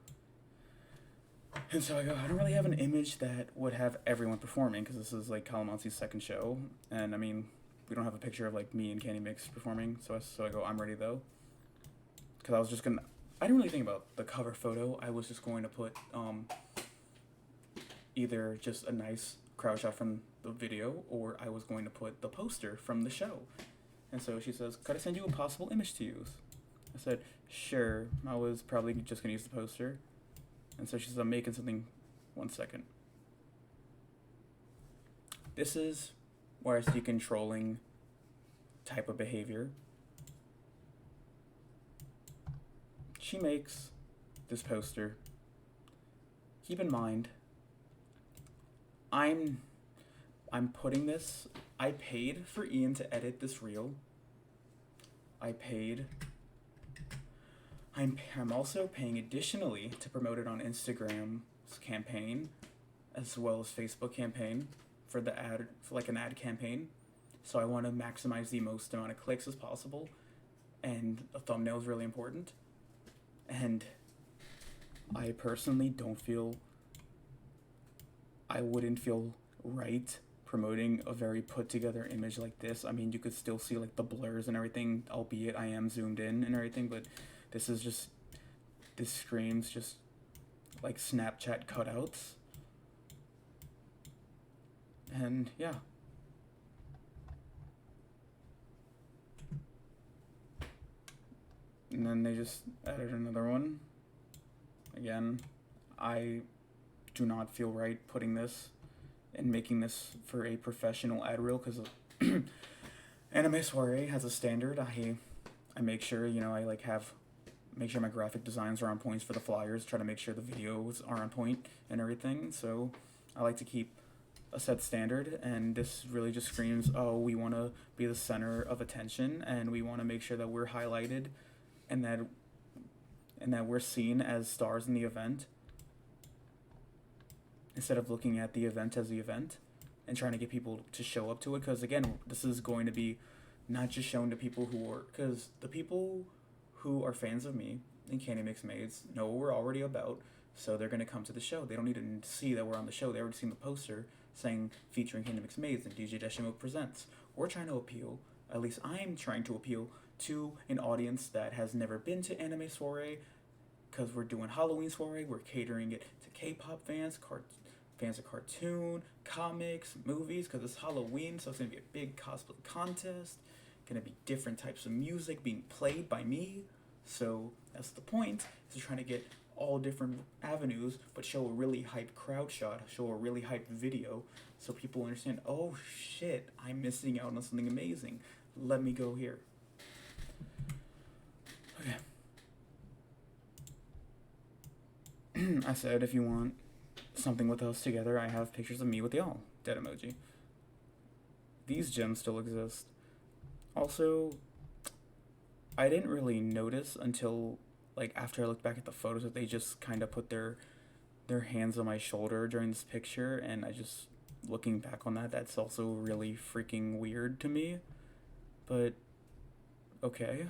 And so I go, I don't really have an image that would have everyone performing because this is like Calamansi's second show. And I mean, we don't have a picture of like me and Candy Mix performing. So I go, I'm ready though. Because I was just going to, I didn't really think about the cover photo. I was just going to put either just a nice crowd shot from the video, or I was going to put the poster from the show. And so she says, could I send you a possible image to use? I said, sure. I was probably just gonna use the poster. And so she says, I'm making something. 1 second. This is where I see controlling type of behavior. She makes this poster. Keep in mind, I'm putting this. I paid for Ian to edit this reel. I'm also paying additionally to promote it on Instagram's campaign, as well as Facebook campaign for the ad, for like an ad campaign. So I want to maximize the most amount of clicks as possible, and a thumbnail is really important. And I personally I wouldn't feel right promoting a very put together image like this. I mean, you could still see like the blurs and everything, albeit I am zoomed in and everything, but this screams just like Snapchat cutouts. And yeah. And then they just added another one. Again, I do not feel right putting this and making this for a professional ad reel, because Anime Soiree has a standard. I make sure, I make sure my graphic designs are on points for the flyers, try to make sure the videos are on point and everything. So I like to keep a set standard, and this really just screams, oh, we want to be the center of attention, and we want to make sure that we're highlighted and that we're seen as stars in the event, instead of looking at the event as the event and trying to get people to show up to it. Because again, this is going to be not just shown to people because the people who are fans of me and Candy Mix Maids know what we're already about, so they're going to come to the show. They don't need to see that we're on the show. They already seen the poster saying featuring Candy Mix Maids and DJ Deshimo presents. We're trying to appeal, at least I'm trying to appeal, to an audience that has never been to Anime Soiree, because we're doing Halloween Soiree. We're catering it to K-pop fans, fans of cartoon, comics, movies, because it's Halloween, so it's going to be a big cosplay contest. Going to be different types of music being played by me. So that's the point, is trying to get all different avenues, but show a really hyped crowd shot, show a really hyped video, so people understand, oh shit, I'm missing out on something amazing. Let me go here. Okay. I said, if you want something with us together, I have pictures of me with y'all. Dead emoji. These gems still exist. Also, I didn't really notice until after I looked back at the photos that they just kind of put their hands on my shoulder during this picture, and I just, looking back on that, that's also really freaking weird to me. But okay.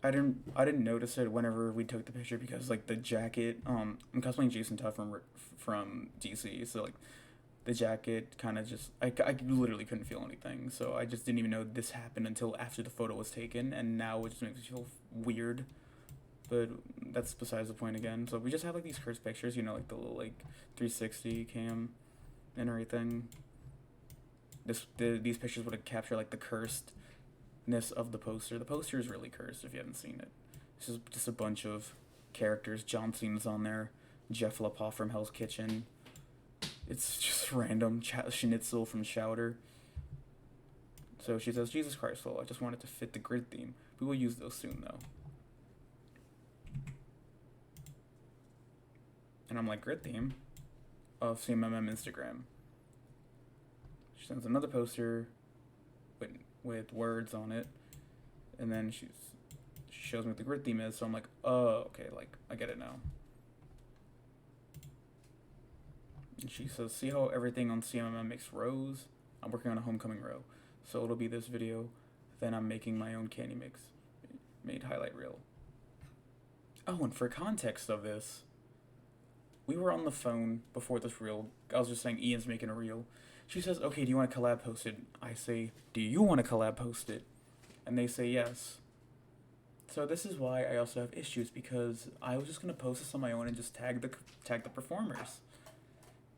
I didn't notice it whenever we took the picture, because the jacket, I'm cosplaying Jason Todd from DC, so the jacket kind of just, I literally couldn't feel anything, so I just didn't even know this happened until after the photo was taken, and now it just makes me feel weird. But that's besides the point again. So we just have these cursed pictures, the little 360 cam and everything. These pictures would have captured the cursedness of the poster. The poster is really cursed if you haven't seen it. This is just a bunch of characters. John Cena's on there. Jeff LaPaw from Hell's Kitchen. It's just random. Schnitzel from Chowder. So she says, Jesus Christ, well, I just wanted to fit the grid theme. We will use those soon, though. And I'm like, grid theme? Of CMMM Instagram. She sends another poster with words on it. And then she shows me what the grid theme is. So I'm like, oh, okay, I get it now. And she says, see how everything on CMMM makes rows? I'm working on a homecoming row. So it'll be this video. Then I'm making my own Candy Mix made highlight reel. Oh, and for context of this, we were on the phone before this reel. I was just saying Ian's making a reel. She says, okay, do you want to collab post it? I say, do you want to collab post it? And they say yes. So this is why I also have issues, because I was just going to post this on my own and just tag the performers.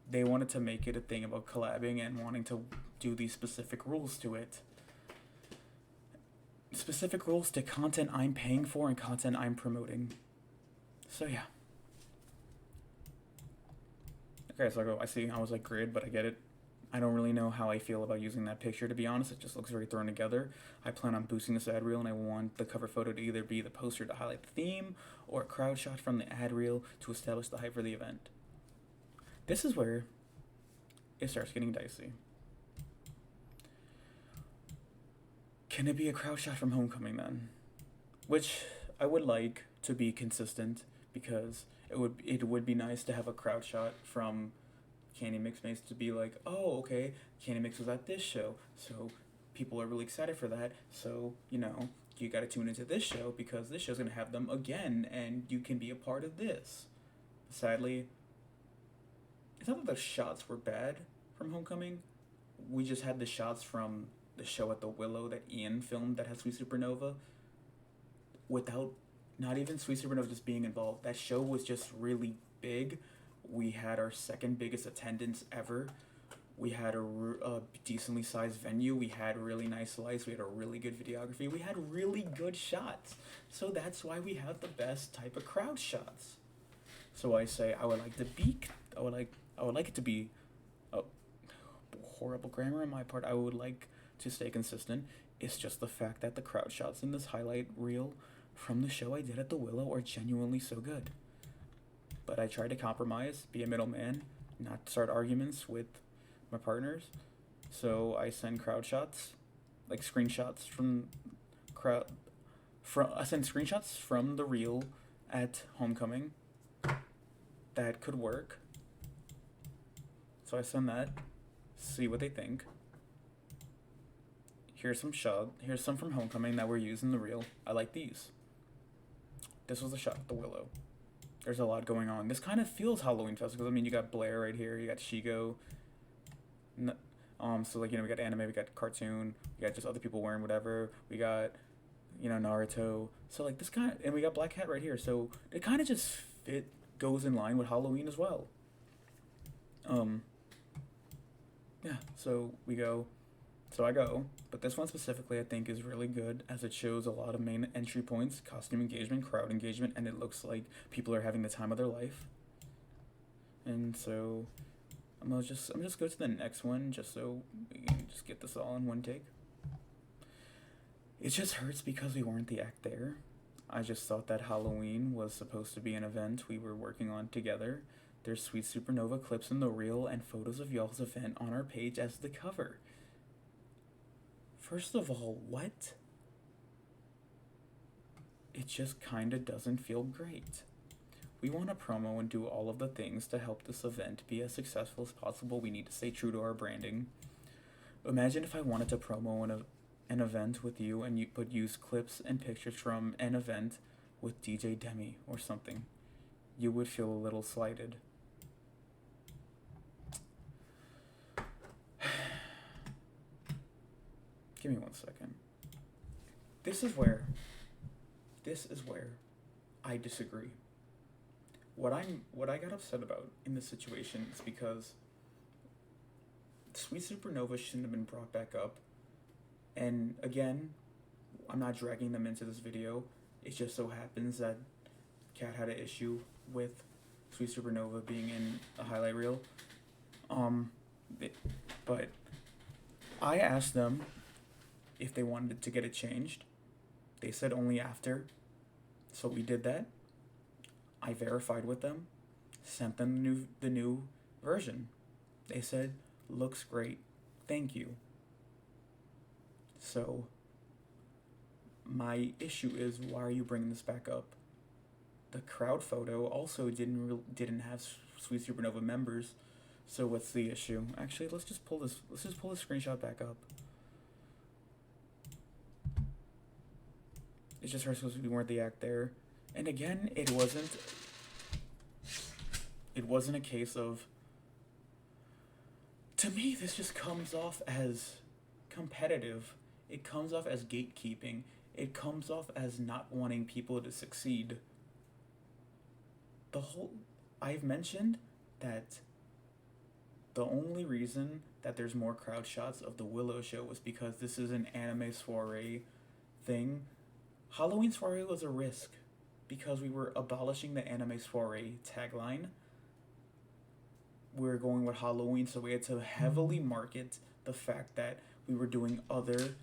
they wanted to make it a thing about collabing and wanting to do these specific rules to it. Specific rules to content I'm paying for and content I'm promoting. So yeah. Okay, so I see, I was like grid, but I get it. I don't really know how I feel about using that picture, to be honest. It just looks very thrown together. I plan on boosting this ad reel, and I want the cover photo to either be the poster to highlight the theme, or a crowd shot from the ad reel to establish the hype for the event. This is where it starts getting dicey. Can it be a crowd shot from Homecoming then? Which I would like to be consistent, because it would be nice to have a crowd shot from Candy Mix Mates to be like, oh, okay, Candy Mix was at this show, so people are really excited for that, so, you know, you gotta tune into this show because this show's gonna have them again, and you can be a part of this. Sadly, it's not that the shots were bad from Homecoming, we just had the shots from the show at the Willow that Ian filmed that had Sweet Supernova, without, not even Sweet Supernova just being involved. That show was just really big. We had our second biggest attendance ever. We had a decently sized venue. We had really nice lights. We had a really good videography. We had really good shots. So that's why we have the best type of crowd shots. So I say I would like it to be a horrible grammar on my part. I would like to stay consistent. It's just the fact that the crowd shots in this highlight reel from the show I did at the Willow are genuinely so good. But I tried to compromise, be a middleman, not start arguments with my partners. So I send crowd shots, like screenshots I send screenshots from the reel at Homecoming. That could work. So I send that, see what they think. Here's some from Homecoming that were used in the reel. I like these. This was a shot at the Willow. There's a lot going on. This kind of feels Halloween Festival. I mean, you got Blair right here. You got Shigo. So like, you know, we got anime, we got cartoon, we got just other people wearing whatever. We got, you know, Naruto. So like this kind, and we got Black Cat right here. So it kind of just goes in line with Halloween as well. Yeah. So I go, but this one specifically I think is really good, as it shows a lot of main entry points, costume engagement, crowd engagement, and it looks like people are having the time of their life. And so I'm just go to the next one just so we can just get this all in one take. It just hurts because we weren't the act there. I just thought that Halloween was supposed to be an event we were working on together. There's Sweet Supernova clips in the reel and photos of y'all's event on our page as the cover. First of all, what? It just kinda doesn't feel great. We want to promo and do all of the things to help this event be as successful as possible. We need to stay true to our branding. Imagine if I wanted to promo an event with you and you would use clips and pictures from an event with DJ Demi or something. You would feel a little slighted. Give me 1 second. This is where I disagree. What I got upset about in this situation is because Sweet Supernova shouldn't have been brought back up. And again, I'm not dragging them into this video. It just so happens that Kat had an issue with Sweet Supernova being in a highlight reel. But I asked them if they wanted to get it changed. They said only after. So we did that. I verified with them, sent them the new version. They said, looks great, thank you. So my issue is, why are you bringing this back up? The crowd photo also didn't have Sweet Supernova members. So what's the issue? Actually, let's just pull this screenshot back up. It's just hurts because we weren't the act there. And again, it wasn't a case of, to me, this just comes off as competitive. It comes off as gatekeeping. It comes off as not wanting people to succeed. I've mentioned that The only reason that there's more crowd shots of the Willow show was because this is an anime soiree thing. Halloween soiree was a risk because we were abolishing the anime soiree tagline. We were going with Halloween, so we had to heavily market the fact that we were doing other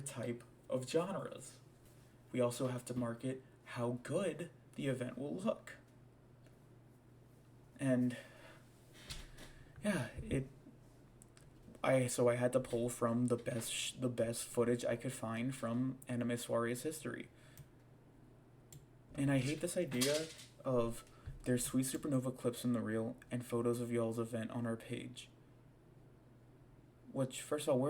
type of genres. We also have to market how good the event will look. And yeah, I had to pull from the best footage I could find from anime soiree's history. And I hate this idea of there's Sweet Supernova clips in the reel and photos of y'all's event on our page. Which, first of all,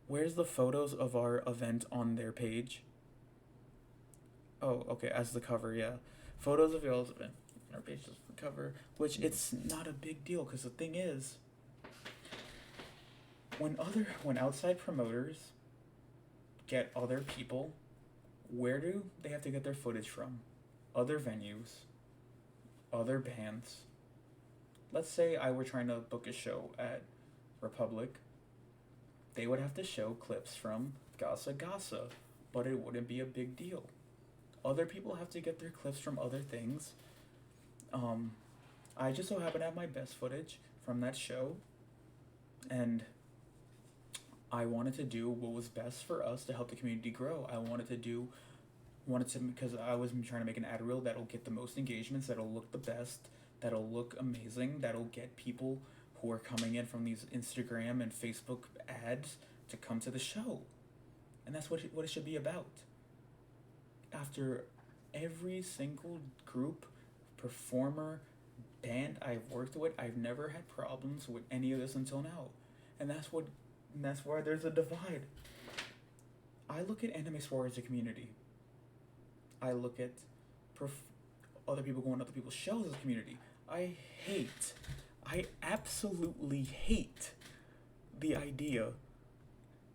where's the photos of our event on their page? Oh, okay, as the cover, yeah. Photos of y'all's event on our page as the cover, which it's not a big deal because the thing is, when outside promoters get other people, where do they have to get their footage from? Other venues, other bands. Let's say I were trying to book a show at Republic. They would have to show clips from Gasa Gasa, but it wouldn't be a big deal. Other people have to get their clips from other things. I just so happen to have my best footage from that show, and I wanted to do what was best for us to help the community grow. Because I was trying to make an ad reel that'll get the most engagements, that'll look the best, that'll look amazing, that'll get people who are coming in from these Instagram and Facebook ads to come to the show. And that's what it should be about. After every single group, performer, band I've worked with, I've never had problems with any of this until now. And that's why there's a divide. I look at anime soiree as a community. I look at other people going to other people's shows as a community. I absolutely hate the idea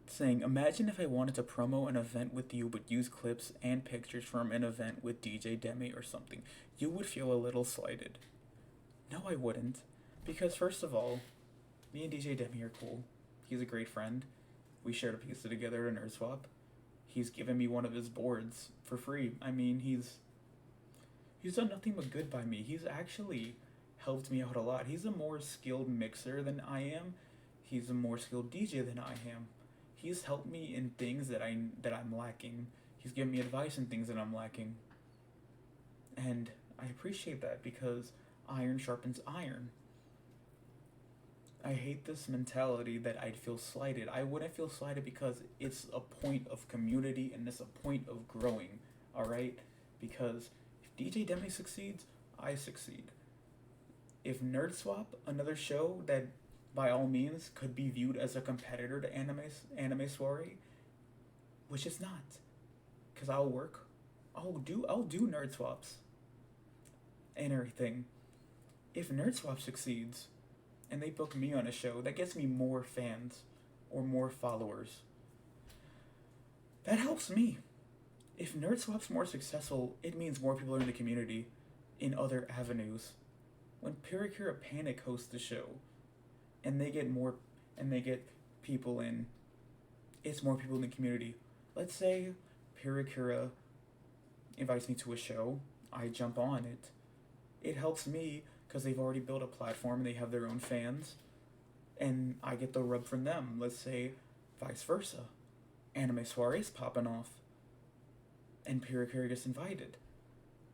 saying, imagine if I wanted to promo an event with you but use clips and pictures from an event with DJ Demi or something. You would feel a little slighted. No, I wouldn't. Because first of all, me and DJ Demi are cool. He's a great friend. We shared a pizza together at a Nerd Swap. He's given me one of his boards for free. I mean, he's done nothing but good by me. He's actually helped me out a lot. He's a more skilled mixer than I am. He's a more skilled DJ than I am. He's helped me in things that I'm lacking. He's given me advice in things that I'm lacking. And I appreciate that because iron sharpens iron. I hate this mentality that I'd feel slighted. I wouldn't feel slighted because it's a point of community and it's a point of growing, alright? Because if DJ Demi succeeds, I succeed. If Nerd Swap, another show that by all means could be viewed as a competitor to anime soiree, which it's not, because I'll do Nerd Swaps and everything. If Nerd Swap succeeds and they book me on a show, that gets me more fans or more followers. That helps me. If Nerd Swap's more successful, it means more people are in the community in other avenues. When Pirikura Panic hosts the show and they get people in, it's more people in the community. Let's say Pirikura invites me to a show, I jump on it. It helps me because they've already built a platform and they have their own fans, and I get the rub from them. Let's say vice versa. Anime soiree's popping off and Pirikura gets invited.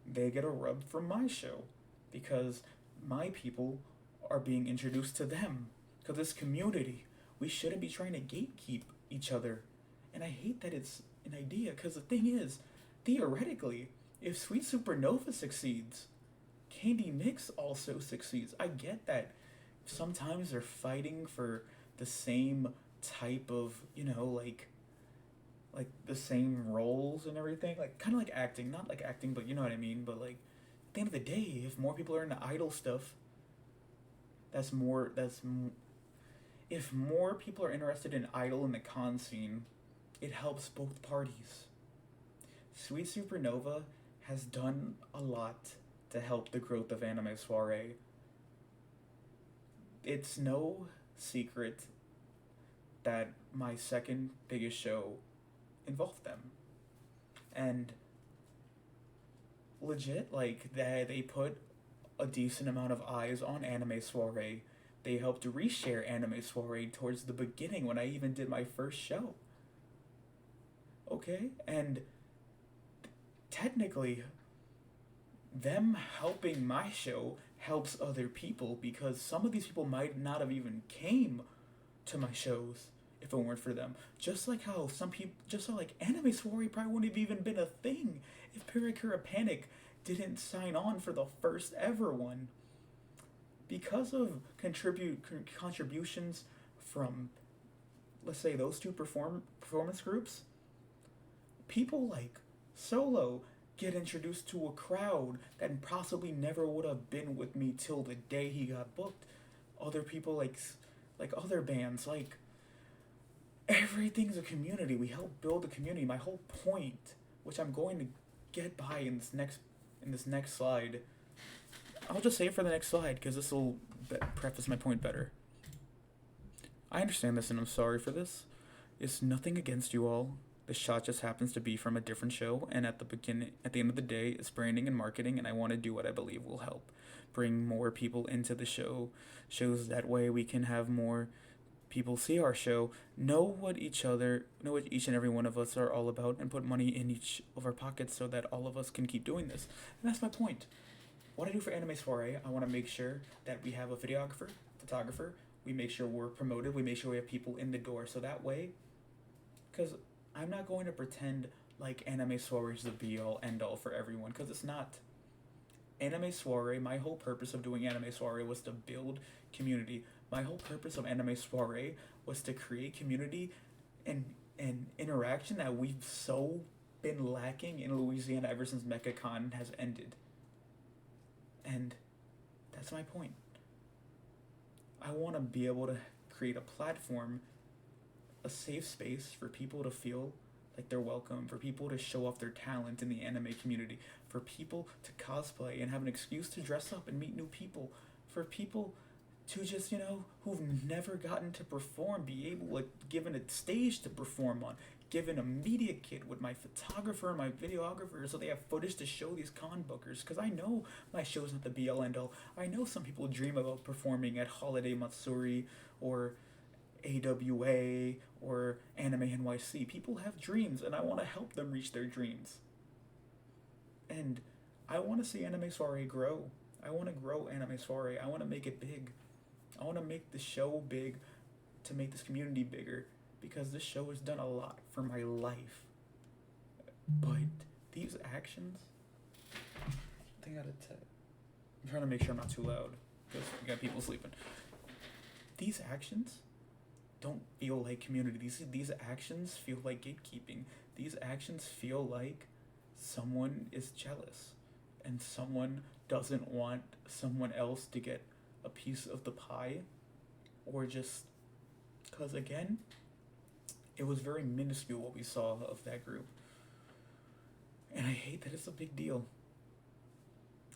They get a rub from my show because my people are being introduced to them. Because this community, we shouldn't be trying to gatekeep each other. And I hate that it's an idea, because the thing is, theoretically, if Sweet Supernova succeeds, Candy Mix also succeeds. I get that sometimes they're fighting for the same type of, like the same roles and everything. Like, kind of like acting. Not like acting, but you know what I mean. But, like, at the end of the day, if more people are into idol stuff, if more people are interested in idol in the con scene, it helps both parties. Sweet Supernova has done a lot to help the growth of anime soiree. it's no secret that my second biggest show involved them. And legit, like, they put a decent amount of eyes on Anime Soiree. They helped reshare Anime Soiree towards the beginning when I even did my first show. Okay? And technically, them helping my show helps other people because some of these people might not have even came to my shows if it weren't for them. Just like how some people, just so like Anime Soiree probably wouldn't have even been a thing if Pirikura Panic didn't sign on for the first ever one. Because of contributions from, let's say, those two performance groups, people like Solo get introduced to a crowd that possibly never would have been with me till the day he got booked. Other people like other bands, like, everything's a community. We help build a community. My whole point, which I'm going to get by in this next slide. I'll just say it for the next slide because this will preface my point better. I understand this and I'm sorry for this. It's nothing against you all. The shot just happens to be from a different show, and at the end of the day, it's branding and marketing, and I want to do what I believe will help bring more people into the shows. That way we can have more people see our show, know what each and every one of us are all about, and put money in each of our pockets so that all of us can keep doing this. And that's my point. What I do for Anime Soiree, I want to make sure that we have a videographer, photographer, we make sure we're promoted, we make sure we have people in the door, so that way, because I'm not going to pretend like Anime Soiree is the be-all, end-all for everyone, because it's not. Anime Soiree, my whole purpose of doing Anime Soiree was to build community. My whole purpose of Anime Soiree was to create community and interaction that we've so been lacking in Louisiana ever since MechaCon has ended. And that's my point. I want to be able to create a platform, a safe space for people to feel like they're welcome, for people to show off their talent in the anime community, for people to cosplay and have an excuse to dress up and meet new people, for people to just, who've never gotten to perform, be able to given a stage to perform on, given a media kit with my photographer and my videographer so they have footage to show these con bookers, because I know my show's not the be-all end-all. I know some people dream about performing at Holiday Matsuri or AWA or Anime NYC. People have dreams, and I want to help them reach their dreams. And I want to see Anime Soiree grow. I want to grow Anime Soiree. I want to make it big. I want to make the show big to make this community bigger, because this show has done a lot for my life. But these actions, I think I'm trying to make sure I'm not too loud because we got people sleeping. These actions don't feel like community. These actions feel like gatekeeping. These actions feel like someone is jealous and someone doesn't want someone else to get a piece of the pie, or just because, again, it was very minuscule what we saw of that group. And I hate that it's a big deal.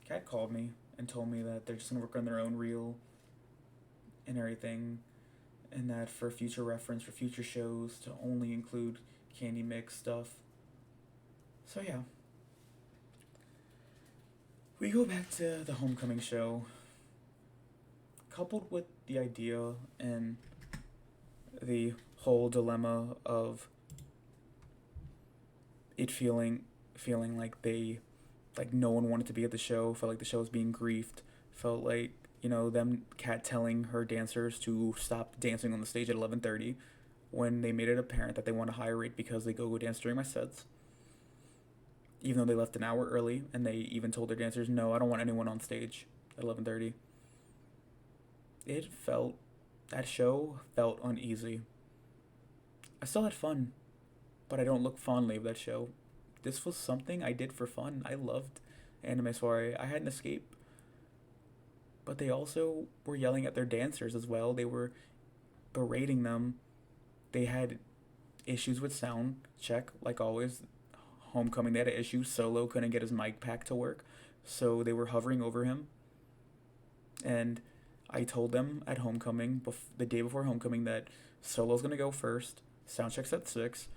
Kat called me and told me that they're just going to work on their own reel and everything, and that for future reference, for future shows, to only include Candy Mix stuff. So yeah. We go back to the homecoming show. Coupled with the idea and the whole dilemma of it feeling like no one wanted to be at the show, felt like the show was being griefed, felt like, them Kat telling her dancers to stop dancing on the stage at 11:30 when they made it apparent that they want a higher rate because they go dance during my sets, even though they left an hour early, and they even told their dancers, no, I don't want anyone on stage at 11:30. That show felt uneasy. I still had fun, but I don't look fondly of that show. This was something I did for fun. I loved Anime Soiree. I had an escape. But they also were yelling at their dancers as well. They were berating them. They had issues with sound check, like always. Homecoming, they had an issue. Solo couldn't get his mic pack to work, so they were hovering over him. And I told them at homecoming, the day before homecoming, that Solo's gonna go first. Sound check's at 6.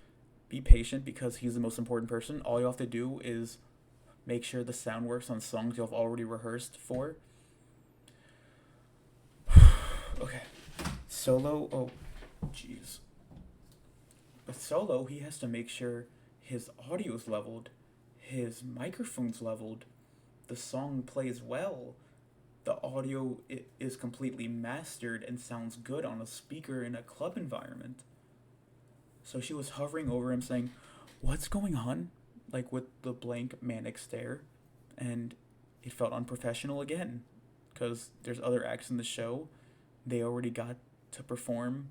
Be patient because he's the most important person. All you have to do is make sure the sound works on songs you've already rehearsed for. Okay. Solo, oh, jeez. With Solo, he has to make sure his audio's leveled, his microphone's leveled, the song plays well, the audio is completely mastered and sounds good on a speaker in a club environment. So she was hovering over him saying, "What's going on?" Like with the blank manic stare. And it felt unprofessional again. Because there's other acts in the show. They already got to perform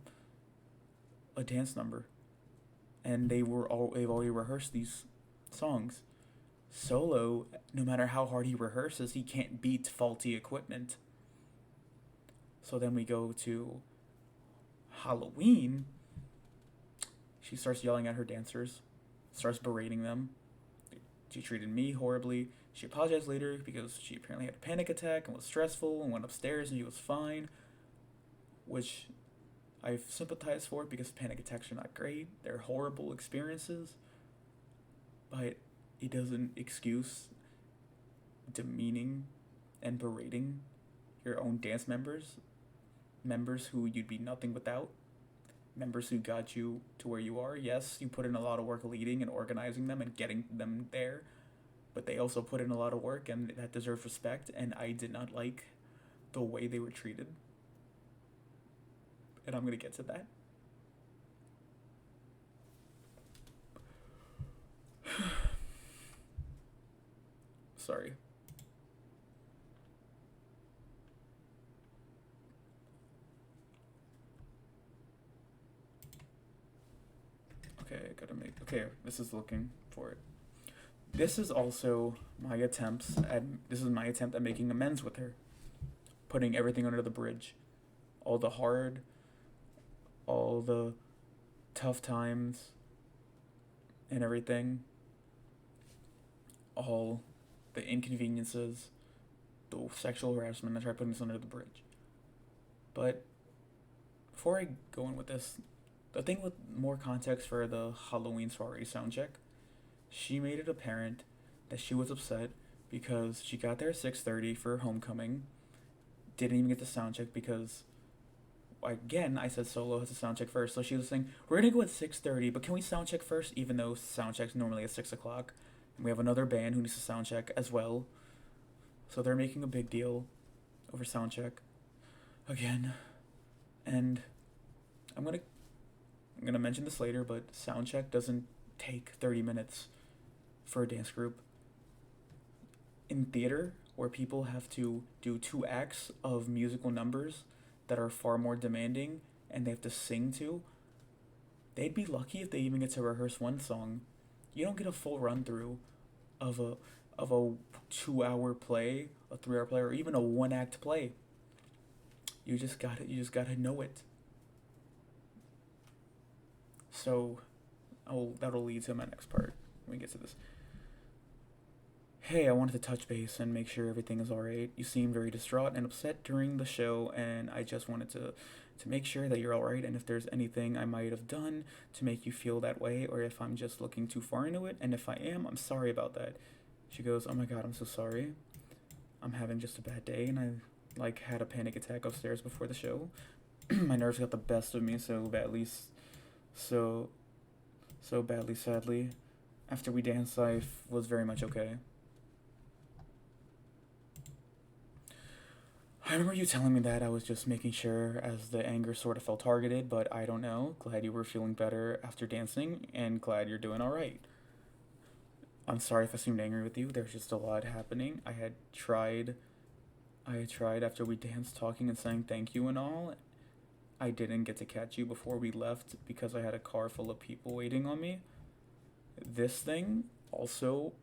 a dance number. And they've already rehearsed these songs. Solo, no matter how hard he rehearses, he can't beat faulty equipment. So then we go to Halloween. She starts yelling at her dancers, starts berating them. She treated me horribly. She apologized later because she apparently had a panic attack and was stressful and went upstairs and she was fine, which I've sympathized for because panic attacks are not great. They're horrible experiences, but it doesn't excuse demeaning and berating your own dance members who you'd be nothing without, members who got you to where you are. Yes, you put in a lot of work leading and organizing them and getting them there, but they also put in a lot of work and that deserves respect, and I did not like the way they were treated. And I'm going to get to that. Sorry. Okay, I gotta make. Okay, this is looking for it. This is also my attempts at. This is my attempt at making amends with her, putting everything under the bridge, all the hard, all the tough times, and everything. All the inconveniences, the sexual harassment. I try putting this under the bridge. But before I go in with this, the thing with more context for the Halloween soiree soundcheck, she made it apparent that she was upset because she got there at 6:30 for homecoming, didn't even get the soundcheck because, again, I said Solo has a soundcheck first. So she was saying, we're going to go at 6:30, but can we soundcheck first, even though soundcheck's normally at 6 o'clock? And we have another band who needs to soundcheck as well. So they're making a big deal over soundcheck again. And I'm gonna mention this later, but soundcheck doesn't take 30 minutes for a dance group. In theater, where people have to do 2 acts of musical numbers that are far more demanding and they have to sing to, they'd be lucky if they even get to rehearse one song. You don't get a full run through of a 2-hour play, a 3-hour play, or even a 1-act play. You just gotta know it. So, that'll lead to my next part when we get to this. Hey, I wanted to touch base and make sure everything is alright. You seem very distraught and upset during the show, and I just wanted to make sure that you're alright, and if there's anything I might have done to make you feel that way, or if I'm just looking too far into it, and if I am, I'm sorry about that. She goes, oh my god, I'm so sorry. I'm having just a bad day, and I, had a panic attack upstairs before the show. My nerves got the best of me so badly, sadly. After we danced, I was very much okay. I remember you telling me that. I was just making sure as the anger sort of felt targeted, but I don't know. Glad you were feeling better after dancing, and glad you're doing alright. I'm sorry if I seemed angry with you. There's just a lot happening. I had tried after we danced, talking and saying thank you and all. I didn't get to catch you before we left because I had a car full of people waiting on me. This thing, also,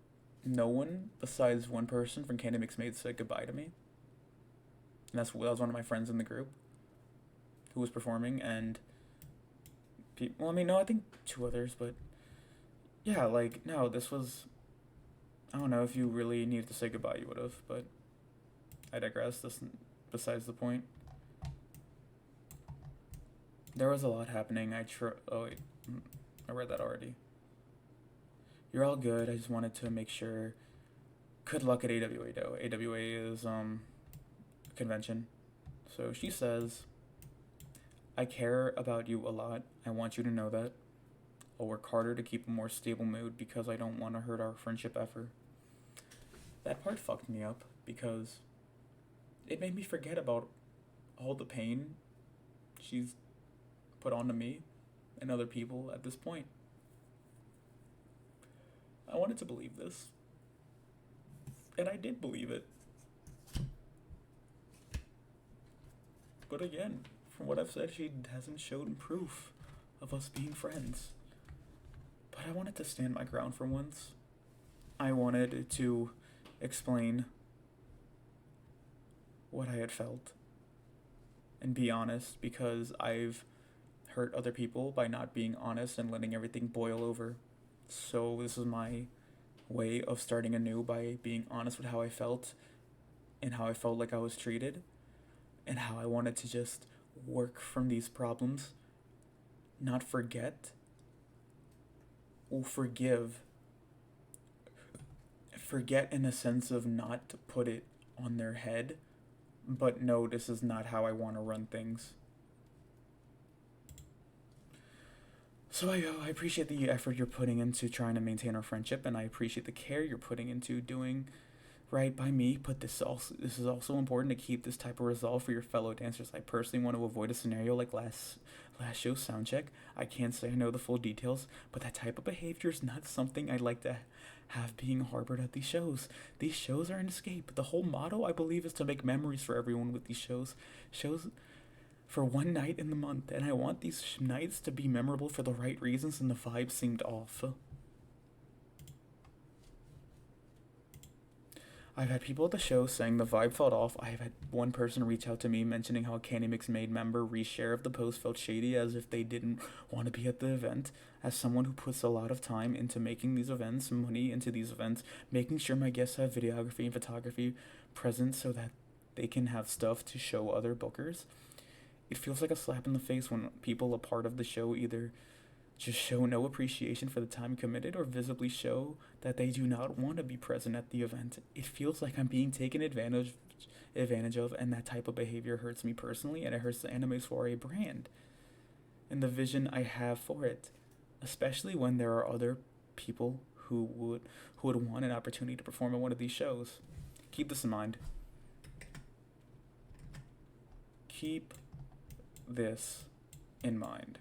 no one besides one person from Candy Mix Made said goodbye to me. And that was one of my friends in the group who was performing, and I think 2 others, but yeah, no, this was, I don't know, if you really needed to say goodbye, you would have, but I digress. That's besides the point. There was a lot happening. Oh wait, I read that already. You're all good. I just wanted to make sure. Good luck at AWA though. AWA is a convention. So she says, I care about you a lot. I want you to know that. I'll work harder to keep a more stable mood because I don't want to hurt our friendship ever. That part fucked me up because it made me forget about all the pain she's put onto me and other people at this point. I wanted to believe this, and I did believe it. But again, from what I've said, she hasn't shown proof of us being friends. But I wanted to stand my ground for once. I wanted to explain what I had felt and be honest because I've hurt other people by not being honest and letting everything boil over. So this is my way of starting anew by being honest with how I felt and how I felt like I was treated and how I wanted to just work from these problems, not forget or forgive. Forget in a sense of not to put it on their head, but no, this is not how I want to run things. So I appreciate the effort you're putting into trying to maintain our friendship, and I appreciate the care you're putting into doing right by me. But this is also important to keep this type of resolve for your fellow dancers. I personally want to avoid a scenario like last show's soundcheck. I can't say I know the full details, but that type of behavior is not something I'd like to have being harbored at these shows. These shows are an escape. The whole motto, I believe, is to make memories for everyone with these shows. Shows for one night in the month, and I want these nights to be memorable for the right reasons, and the vibe seemed off. I've had people at the show saying the vibe felt off. I have had one person reach out to me mentioning how a Candy Mix Made member reshare of the post felt shady as if they didn't want to be at the event. As someone who puts a lot of time into making these events, money into these events, making sure my guests have videography and photography present so that they can have stuff to show other bookers, it feels like a slap in the face when people a part of the show either just show no appreciation for the time committed or visibly show that they do not want to be present at the event. It feels like I'm being taken advantage of, and that type of behavior hurts me personally, and it hurts the Anime Soiree brand and the vision I have for it, especially when there are other people who would want an opportunity to perform at one of these shows. Keep this in mind. Keep this in mind.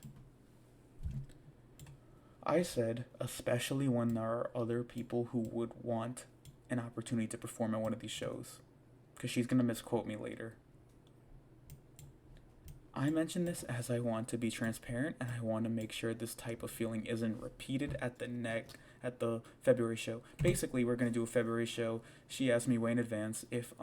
I said, especially when there are other people who would want an opportunity to perform at one of these shows, because she's going to misquote me later. I mention this as I want to be transparent, and I want to make sure this type of feeling isn't repeated at the February show. Basically, we're going to do a February show. She asked me way in advance if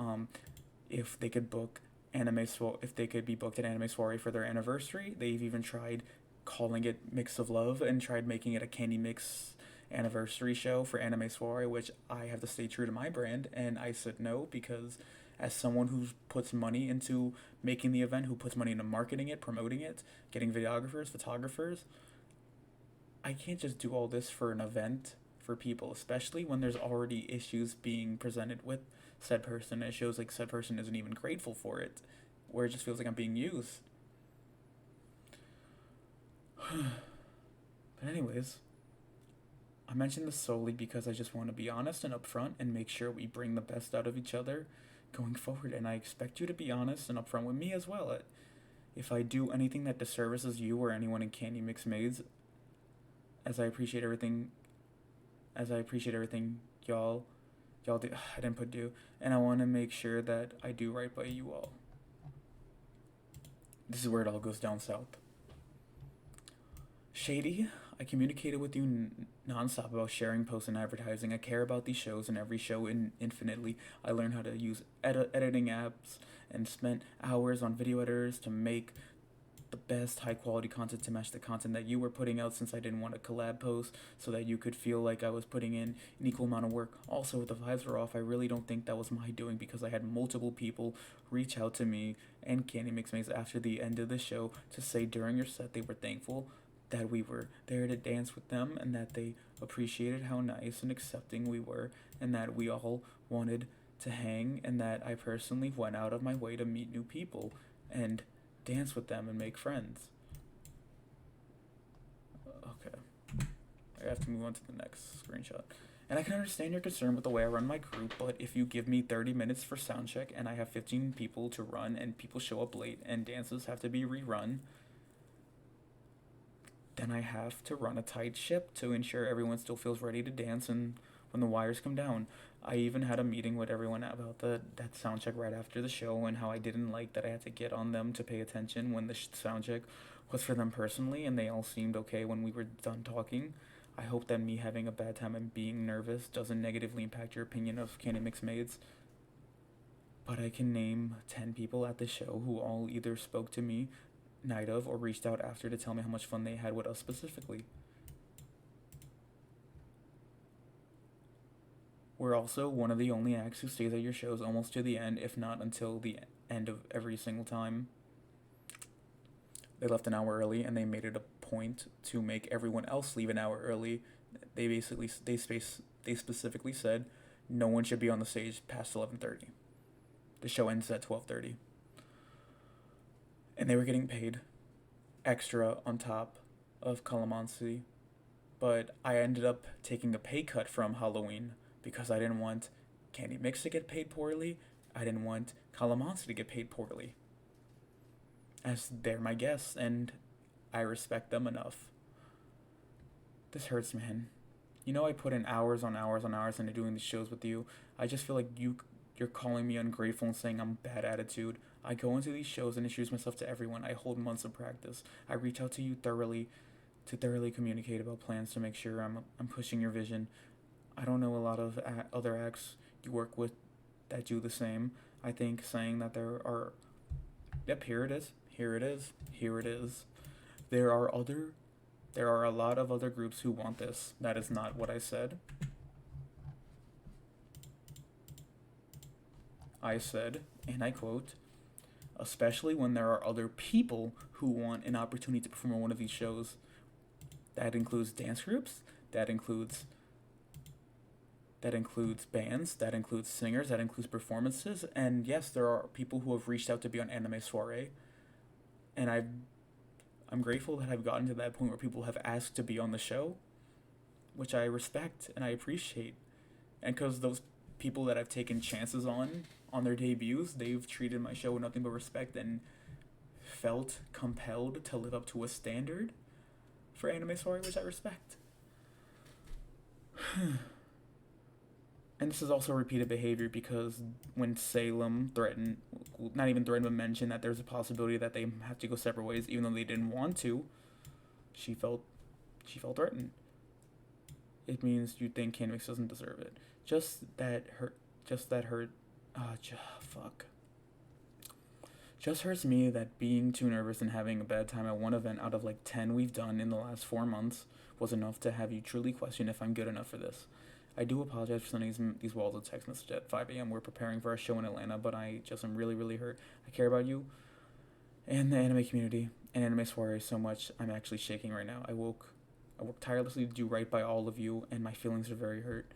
they could book if they could be booked at Anime Soiree for their anniversary. They've even tried calling it Mix of Love and tried making it a Candy Mix anniversary show for Anime Soiree, which I have to stay true to my brand, and I said no because as someone who puts money into making the event, who puts money into marketing it, promoting it, getting videographers, photographers, I can't just do all this for an event for people, especially when there's already issues being presented with said person. It shows like said person isn't even grateful for it, where it just feels like I'm being used. But anyways, I mentioned this solely because I just want to be honest and upfront and make sure we bring the best out of each other going forward, and I expect you to be honest and upfront with me as well. If I do anything that disservices you or anyone in Candy Mix Maids, as I appreciate everything y'all do. I didn't put do, and I want to make sure that I do right by you all. This is where it all goes down south. Shady, I communicated with you nonstop about sharing posts and advertising. I care about these shows and every show infinitely. I learned how to use editing apps and spent hours on video editors to make the best high quality content to match the content that you were putting out, since I didn't want a collab post, so that you could feel like I was putting in an equal amount of work. Also, if the vibes were off, I really don't think that was my doing, because I had multiple people reach out to me and Candy Mix Mates after the end of the show to say during your set they were thankful that we were there to dance with them, and that they appreciated how nice and accepting we were, and that we all wanted to hang, and that I personally went out of my way to meet new people and dance with them and make friends. Okay. I have to move on to the next screenshot. And I can understand your concern with the way I run my group, but if you give me 30 minutes for sound check and I have 15 people to run and people show up late and dances have to be rerun, then I have to run a tight ship to ensure everyone still feels ready to dance and when the wires come down. I even had a meeting with everyone about that sound check right after the show, and how I didn't like that I had to get on them to pay attention when the sound check was for them personally, and they all seemed okay when we were done talking. I hope that me having a bad time and being nervous doesn't negatively impact your opinion of Candy Mix Maids. But I can name 10 people at the show who all either spoke to me night of or reached out after to tell me how much fun they had with us specifically. We're also one of the only acts who stays at your shows almost to the end, if not until the end of every single time. They left an hour early, and they made it a point to make everyone else leave an hour early. They specifically said no one should be on the stage past 11:30. The show ends at 12:30. And they were getting paid extra on top of Calamansi, but I ended up taking a pay cut from Halloween because I didn't want Candy Mix to get paid poorly. I didn't want Calamansi to get paid poorly, as they're my guests and I respect them enough. This hurts, man. You know, I put in hours on hours on hours into doing these shows with you. I just feel like you're calling me ungrateful and saying I'm bad attitude. I go into these shows and introduce myself to everyone. I hold months of practice. I reach out to you thoroughly communicate about plans to make sure I'm pushing your vision. I don't know a lot of other acts you work with that do the same. I think saying that there are... Yep, here it is. There are a lot of other groups who want this. That is not what I said. I said, and I quote, especially when there are other people who want an opportunity to perform on one of these shows. That includes dance groups, that includes bands, that includes singers, that includes performances, and yes, there are people who have reached out to be on Anime Soiree, and I'm grateful that I've gotten to that point where people have asked to be on the show, which I respect and I appreciate, and because those people that I've taken chances on their debuts, they've treated my show with nothing but respect and felt compelled to live up to a standard for Anime Soiree, which I respect. And this is also repeated behavior because when Salem not even threatened, but mentioned that there's a possibility that they have to go separate ways, even though they didn't want to, she felt threatened. It means you think Candy Mix doesn't deserve it. Just that hurt. Fuck. Just hurts me that being too nervous and having a bad time at one event out of like 10 we've done in the last 4 months was enough to have you truly question if I'm good enough for this. I do apologize for sending these walls of text message at 5 a.m. We're preparing for our show in Atlanta, but I just am really, really hurt. I care about you and the anime community and Anime Soiree so much. I'm actually shaking right now. I work tirelessly to do right by all of you, and my feelings are very hurt.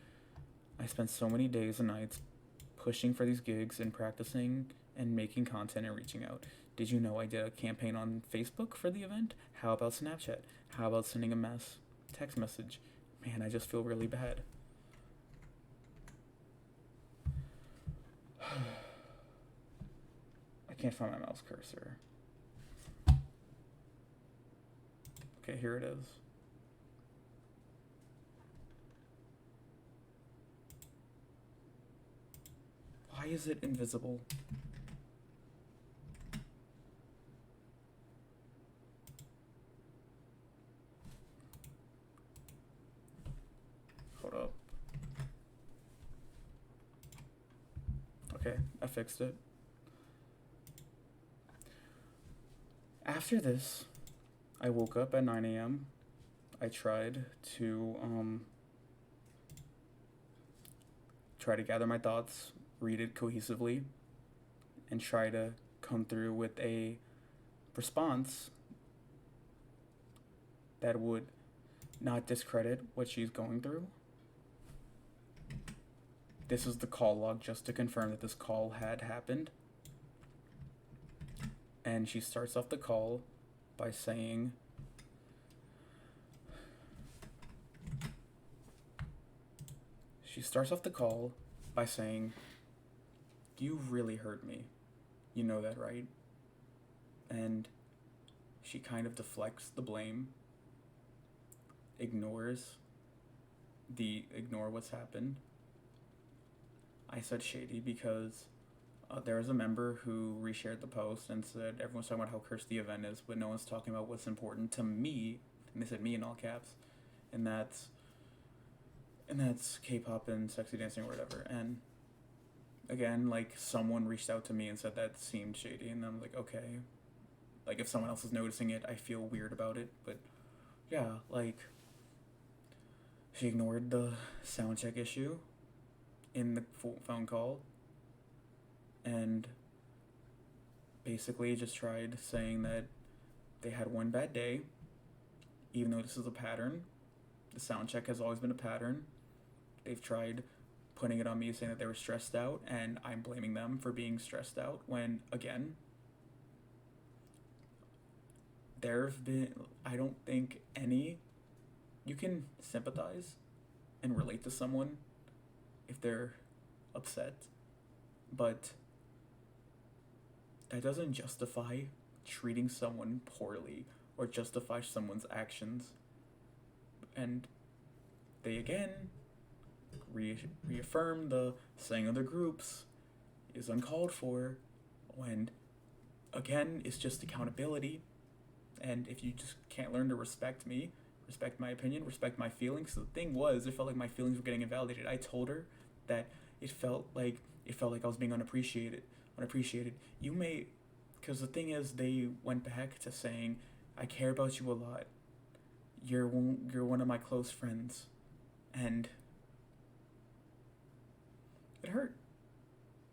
I spent so many days and nights pushing for these gigs and practicing and making content and reaching out. Did you know I did a campaign on Facebook for the event? How about Snapchat? How about sending a mass text message? Man, I just feel really bad. I can't find my mouse cursor. Okay, here it is. Why is it invisible? Hold up. Okay, I fixed it. After this, I woke up at 9 a.m. I tried to gather my thoughts, read it cohesively, and try to come through with a response that would not discredit what she's going through. This is the call log just to confirm that this call had happened. And she starts off the call by saying, "You really hurt me. You know that, right?" And she kind of deflects the blame, ignore what's happened. I said shady because there was a member who reshared the post and said everyone's talking about how cursed the event is, but no one's talking about what's important to me. And they said me in all caps, and that's K-pop and sexy dancing or whatever. And again, like, someone reached out to me and said that seemed shady, and I'm like, okay. Like, if someone else is noticing it, I feel weird about it, but yeah, like, she ignored the sound check issue in the phone call, and basically just tried saying that they had one bad day, even though this is a pattern. The sound check has always been a pattern. They've tried putting it on me, saying that they were stressed out, and I'm blaming them for being stressed out, when, again, there have been, I don't think you can sympathize and relate to someone if they're upset, but that doesn't justify treating someone poorly or justify someone's actions. And they again reaffirm the saying other groups is uncalled for, when again it's just accountability. And if you just can't learn to respect me, respect my opinion, respect my feelings. The thing was, it felt like my feelings were getting invalidated. I told her that it felt like I was being unappreciated. You may, because the thing is, they went back to saying, "I care about you a lot. You're one of my close friends," and it hurt.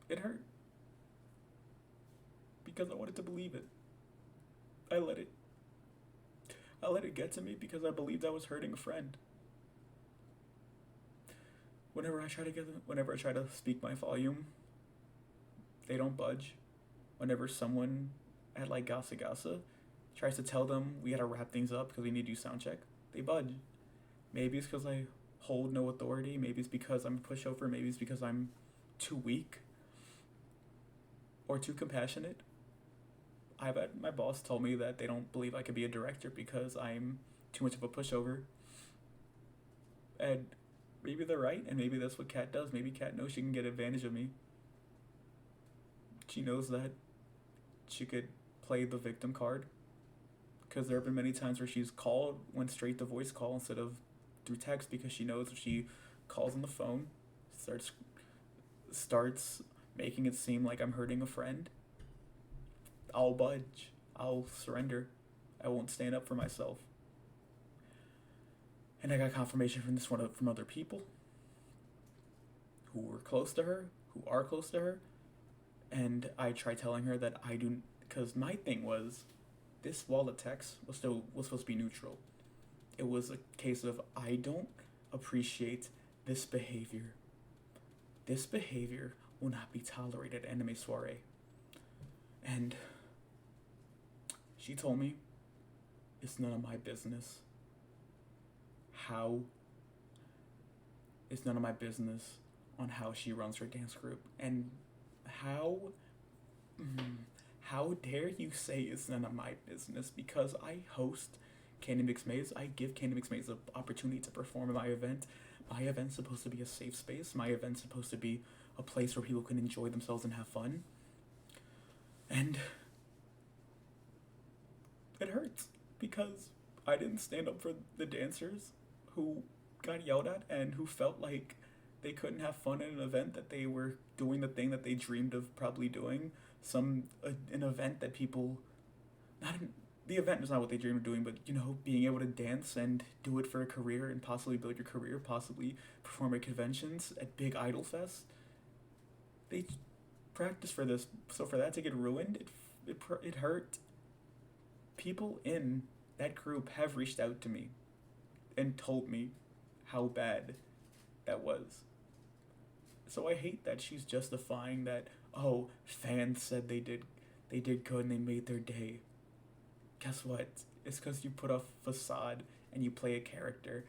It hurt because I wanted to believe it. I let it get to me because I believed I was hurting a friend. Whenever I try to speak my volume, they don't budge. Whenever someone at like Gasa tries to tell them we gotta wrap things up because we need to do sound check, they budge. Maybe it's because I hold no authority. Maybe it's because I'm a pushover. Maybe it's because I'm too weak or too compassionate. I've had my boss told me that they don't believe I could be a director because I'm too much of a pushover. And maybe they're right, and maybe that's what Kat does. Maybe Kat knows she can get advantage of me. She knows that she could play the victim card, because there have been many times where she's went straight to voice call instead of through text, because she knows if she calls on the phone, starts making it seem like I'm hurting a friend, I'll budge. I'll surrender. I won't stand up for myself. And I got confirmation from other people who were close to her, who are close to her, and I tried telling her that I do, because my thing was, this wall of text was supposed to be neutral. It was a case of, I don't appreciate this behavior. This behavior will not be tolerated at anime soiree. And she told me it's none of my business it's none of my business on how she runs her dance group. And how dare you say it's none of my business? Because I host Candy Mix Maze. I give Candy Mix Maze the opportunity to perform at my event. My event's supposed to be a safe space. My event's supposed to be a place where people can enjoy themselves and have fun. And it hurts because I didn't stand up for the dancers who got yelled at and who felt like they couldn't have fun at an event, that they were doing the thing that they dreamed of probably doing. An event that people, the event is not what they dreamed of doing, but being able to dance and do it for a career and possibly build your career, possibly perform at conventions, at big idol fest. They practice for this, so for that to get ruined, it hurt. People in that group have reached out to me and told me how bad that was. So I hate that she's justifying that, oh, fans said they did good and they made their day. Guess what? It's because you put a facade and you play a character.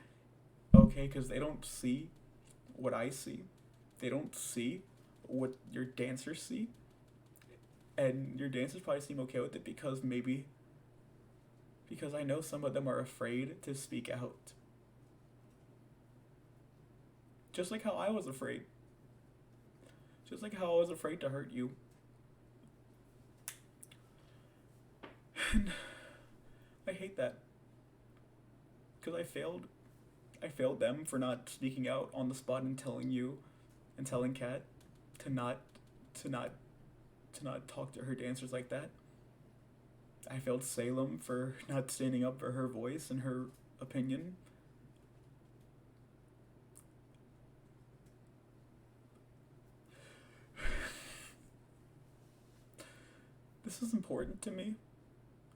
Okay, because they don't see what I see. They don't see what your dancers see. And your dancers probably seem okay with it because I know some of them are afraid to speak out. Just like how I was afraid. Just like how I was afraid to hurt you. And I hate that. Because I failed. I failed them for not speaking out on the spot and telling you and telling Kat to not talk to her dancers like that. I failed Salem for not standing up for her voice and her opinion. This is important to me,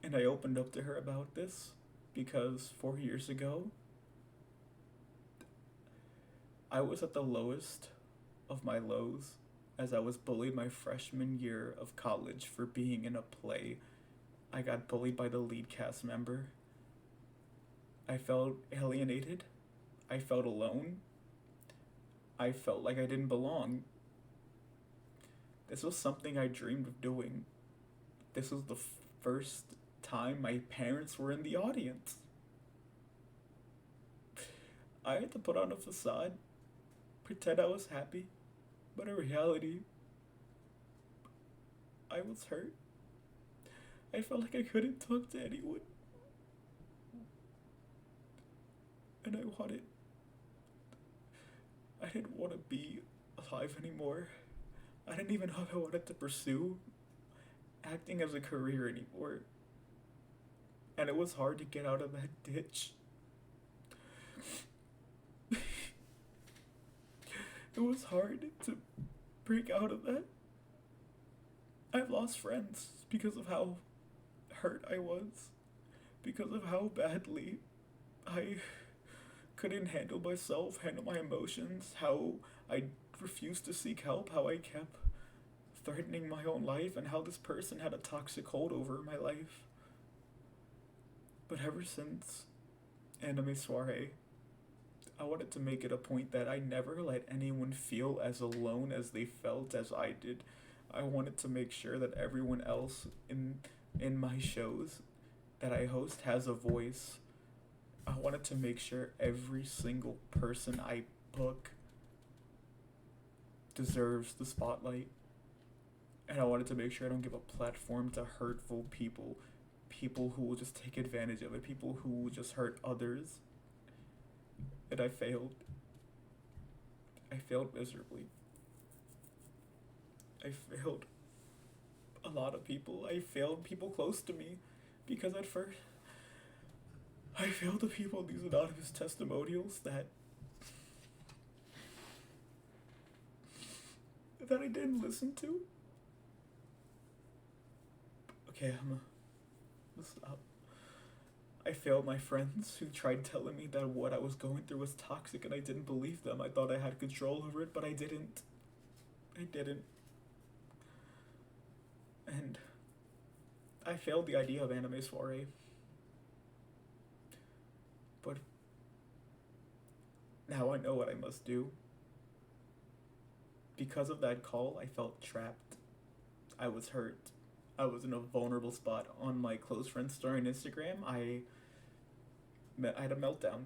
and I opened up to her about this because 4 years ago, I was at the lowest of my lows as I was bullied my freshman year of college for being in a play. I got bullied by the lead cast member. I felt alienated. I felt alone. I felt like I didn't belong. This was something I dreamed of doing. This was the first time my parents were in the audience. I had to put on a facade, pretend I was happy, but in reality, I was hurt. I felt like I couldn't talk to anyone. And I didn't want to be alive anymore. I didn't even know if I wanted to pursue acting as a career anymore. And it was hard to get out of that ditch. It was hard to break out of that. I've lost friends because of how hurt I was, because of how badly I couldn't handle myself, handle my emotions, how I refused to seek help, how I kept threatening my own life, and how this person had a toxic hold over my life. But ever since Anime Soiree, I wanted to make it a point that I never let anyone feel as alone as they felt as I did. I wanted to make sure that everyone else in my shows that I host has a voice. I wanted to make sure every single person I book deserves the spotlight. And I wanted to make sure I don't give a platform to hurtful people, people who will just take advantage of it, people who will just hurt others. And I failed. I failed miserably. I failed a lot of people. I failed people close to me because at first I failed the people in these anonymous testimonials that I didn't listen to. Okay, I'm gonna stop. I failed my friends who tried telling me that what I was going through was toxic and I didn't believe them. I thought I had control over it, but I didn't. And I failed the idea of Anime Soiree. But now I know what I must do. Because of that call, I felt trapped. I was hurt. I was in a vulnerable spot. On my close friend's story on Instagram, I had a meltdown.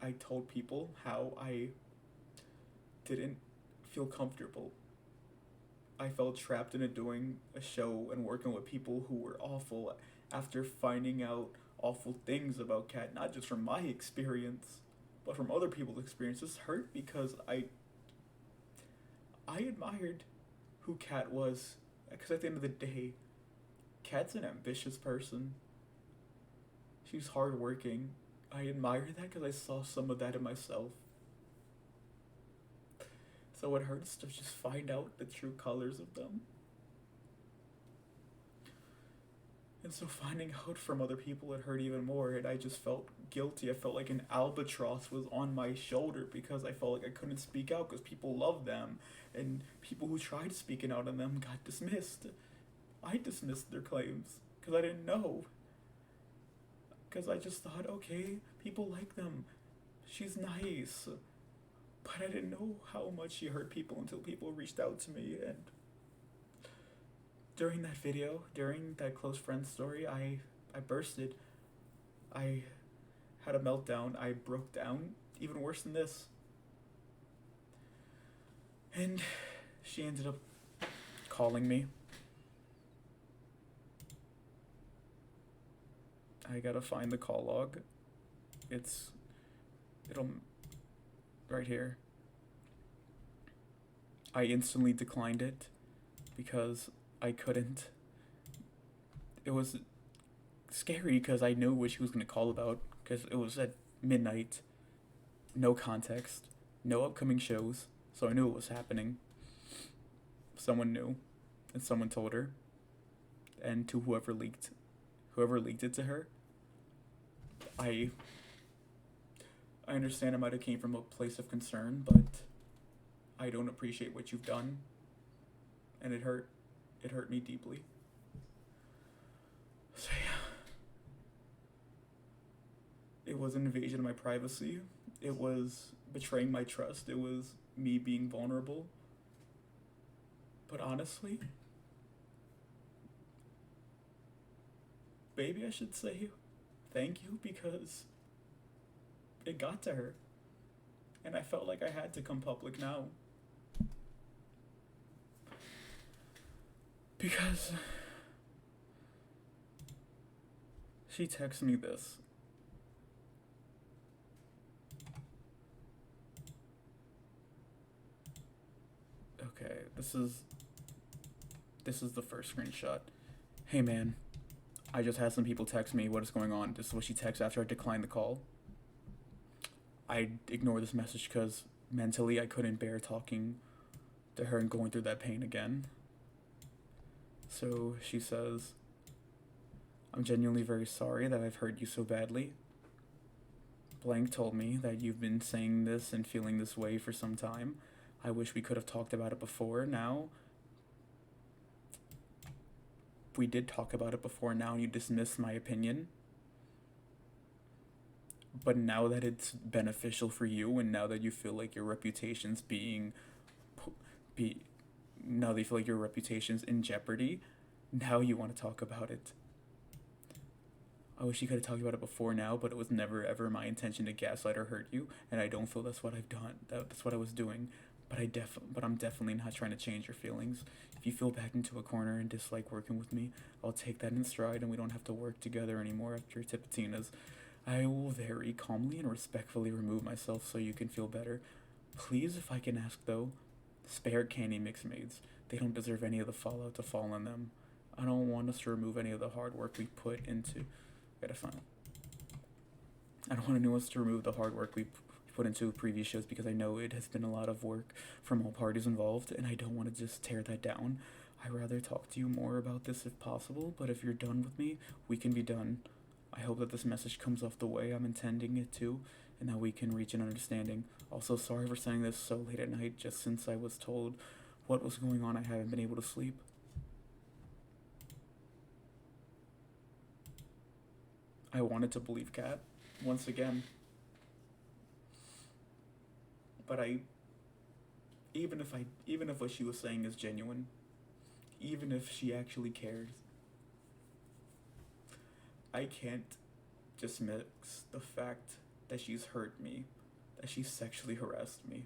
I told people how I didn't feel comfortable. I felt trapped into doing a show and working with people who were awful after finding out awful things about Kat, not just from my experience, but from other people's experiences. Hurt because I admired who Kat was, because at the end of the day, Kat's an ambitious person. She's hardworking. I admire that because I saw some of that in myself. So it hurts to just find out the true colors of them. And so finding out from other people, it hurt even more, and I just felt guilty. I felt like an albatross was on my shoulder because I felt like I couldn't speak out because people love them, and people who tried speaking out on them got dismissed. I dismissed their claims because I didn't know. Because I just thought, okay, people like them. She's nice. But I didn't know how much she hurt people until people reached out to me. And during that video, during that close friend story, I bursted. I had a meltdown. I broke down. Even worse than this. And she ended up calling me. I gotta find the call log. It'll right here. I instantly declined it because I couldn't. It was scary because I knew what she was gonna call about because it was at midnight. No context, no upcoming shows, so I knew what was happening. Someone knew, and someone told her, and to whoever leaked it to her. I understand it might have came from a place of concern, but I don't appreciate what you've done, and it hurt. It hurt me deeply. So yeah, it was an invasion of my privacy. It was betraying my trust. It was me being vulnerable. But honestly, maybe I should say thank you because it got to her. And I felt like I had to come public now. Because she texted me this. Okay, this is the first screenshot. Hey man, I just had some people text me what is going on. This is what she texted after I declined the call. I ignored this message because mentally I couldn't bear talking to her and going through that pain again. So she says, I'm genuinely very sorry that I've hurt you so badly. Blank told me that you've been saying this and feeling this way for some time. I wish we could have talked about it before now. We did talk about it before now and you dismissed my opinion. But now that it's beneficial for you and now that you feel like your reputation's now that you feel like your reputation's in jeopardy, now you want to talk about it. I wish you could have talked about it before now, but it was never ever my intention to gaslight or hurt you, and I don't feel that's what I've done. That's what I was doing. But I'm definitely not trying to change your feelings. If you feel backed into a corner and dislike working with me, I'll take that in stride and we don't have to work together anymore after Tipitina's. I will very calmly and respectfully remove myself so you can feel better. Please, if I can ask though, spare Candy Mix Maids. They don't deserve any of the fallout to fall on them. I don't want us to remove any of the hard work we put into... I don't want anyone to remove the hard work we put into previous shows because I know it has been a lot of work from all parties involved and I don't want to just tear that down. I'd rather talk to you more about this if possible, but if you're done with me, we can be done. I hope that this message comes off the way I'm intending it to and that we can reach an understanding. Also, sorry for sending this so late at night. Just since I was told what was going on, I haven't been able to sleep. I wanted to believe Kat once again. But even if what she was saying is genuine, even if she actually cares, I can't dismiss the fact that she's hurt me, that she's sexually harassed me,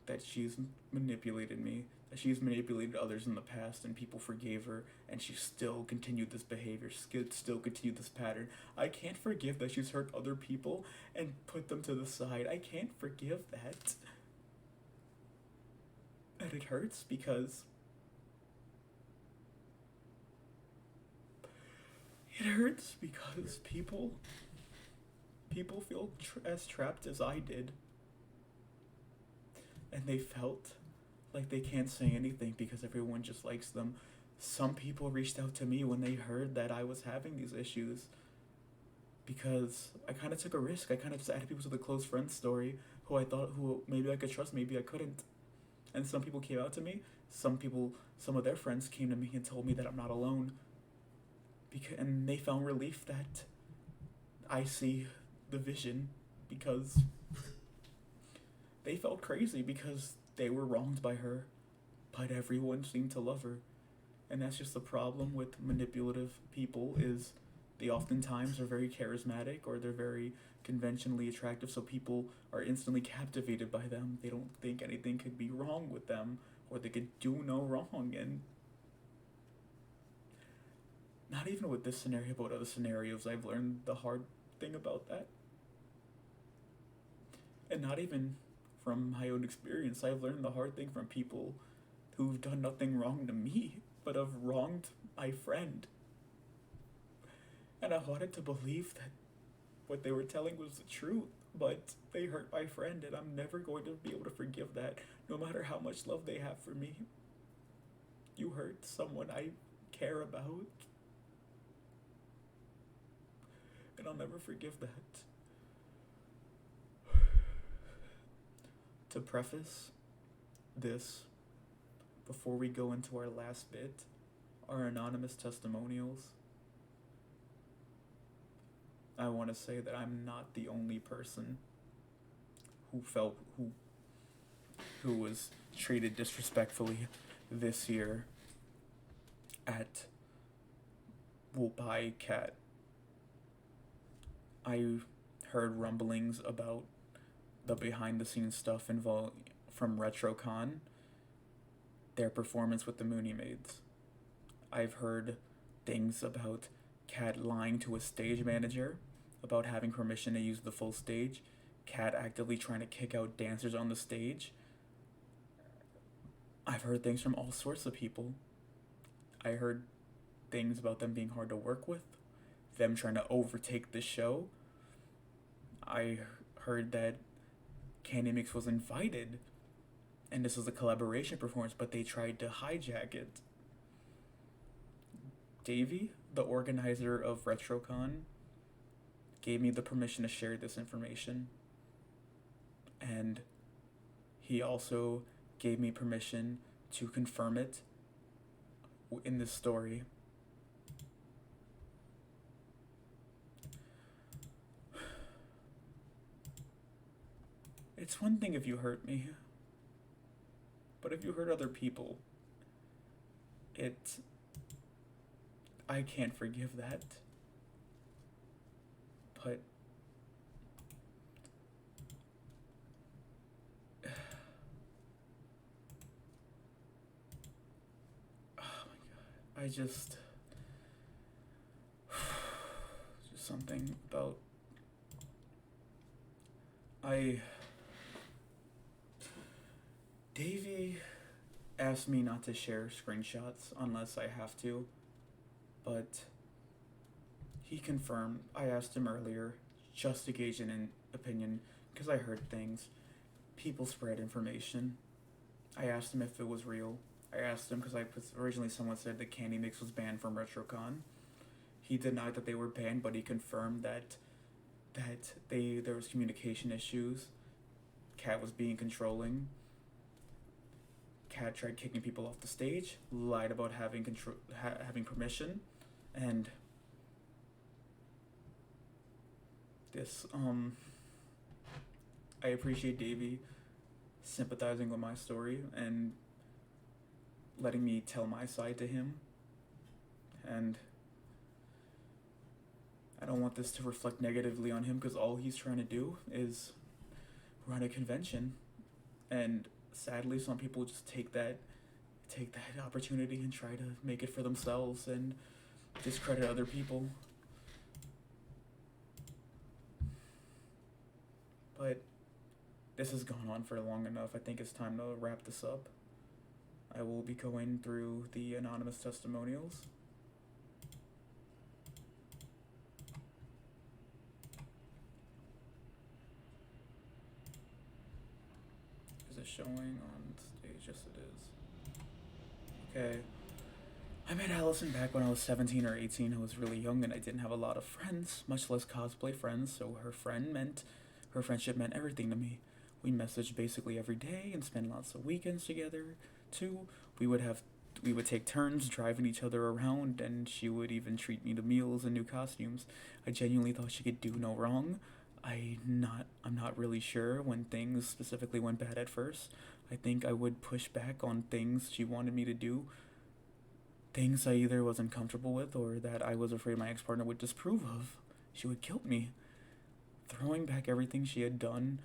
that she's manipulated me, that she's manipulated others in the past and people forgave her and she still continued this behavior, still continued this pattern. I can't forgive that she's hurt other people and put them to the side. I can't forgive that. And it hurts because... It hurts because people feel as trapped as I did, and they felt like they can't say anything because everyone just likes them. Some people reached out to me when they heard that I was having these issues because I kind of took a risk. I kind of just added people to the close friends story who maybe I could trust, maybe I couldn't. And some people came out to me. Some of their friends came to me and told me that I'm not alone. And they found relief that I see the vision, because they felt crazy because they were wronged by her, but everyone seemed to love her. And that's just the problem with manipulative people, is they oftentimes are very charismatic or they're very conventionally attractive, so people are instantly captivated by them. They don't think anything could be wrong with them, or they could do no wrong. And not even with this scenario, but other scenarios, I've learned the hard thing about that. And not even from my own experience, I've learned the hard thing from people who've done nothing wrong to me, but have wronged my friend. And I wanted to believe that what they were telling was the truth, but they hurt my friend, and I'm never going to be able to forgive that, no matter how much love they have for me. You hurt someone I care about, and I'll never forgive that. To preface this, before we go into our last bit, our anonymous testimonials, I want to say that I'm not the only person who was treated disrespectfully this year at by Cat. I heard rumblings about the behind-the-scenes stuff from RetroCon, their performance with the Mooney Maids. I've heard things about Cat lying to a stage manager about having permission to use the full stage, Cat actively trying to kick out dancers on the stage. I've heard things from all sorts of people. I heard things about them being hard to work with, them trying to overtake the show. I heard that Candy Mix was invited, and this was a collaboration performance, but they tried to hijack it. Davey, the organizer of RetroCon, gave me the permission to share this information, and he also gave me permission to confirm it in this story. It's one thing if you hurt me, but if you hurt other people, I can't forgive that. But oh my god, just something about Davey asked me not to share screenshots unless I have to, but he confirmed. I asked him earlier just to gauge an opinion because I heard things. People spread information. I asked him if it was real. I asked him because originally someone said that Candy Mix was banned from RetroCon. He denied that they were banned, but he confirmed that there was communication issues. Cat was being controlling. Cat tried kicking people off the stage, lied about having permission, and this I appreciate Davey sympathizing with my story and letting me tell my side to him, and I don't want this to reflect negatively on him because all he's trying to do is run a convention, and sadly some people just take that opportunity and try to make it for themselves and discredit other people. But this has gone on for long enough. I think it's time to wrap this up. I will be going through the anonymous testimonials. showing on stage. Yes, it is. Okay. I met Allison back when I was 17 or 18. I was really young and I didn't have a lot of friends, much less cosplay friends, so her friendship meant everything to me. We messaged basically every day and spent lots of weekends together. Too, we would have we would take turns driving each other around, and she would even treat me to meals and new costumes. I genuinely thought she could do no wrong. I'm not really sure when things specifically went bad at first. I think I would push back on things she wanted me to do, things I either wasn't comfortable with or that I was afraid my ex partner would disapprove of. She would kill me. Throwing back everything she had done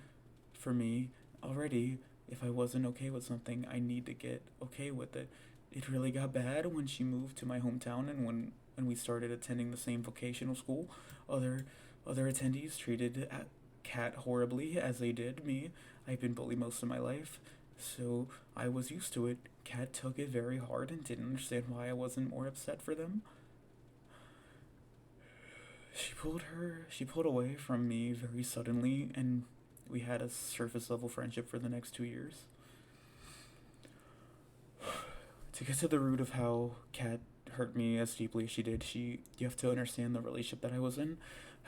for me already, if I wasn't okay with something, I need to get okay with it. It really got bad when she moved to my hometown and when we started attending the same vocational school. Other other attendees treated Kat horribly as they did me. I've been bullied most of my life, so I was used to it. Kat took it very hard and didn't understand why I wasn't more upset for them. She pulled away from me very suddenly, and we had a surface level friendship for the next 2 years. To get to the root of how Kat hurt me as deeply as she did, you have to understand the relationship that I was in.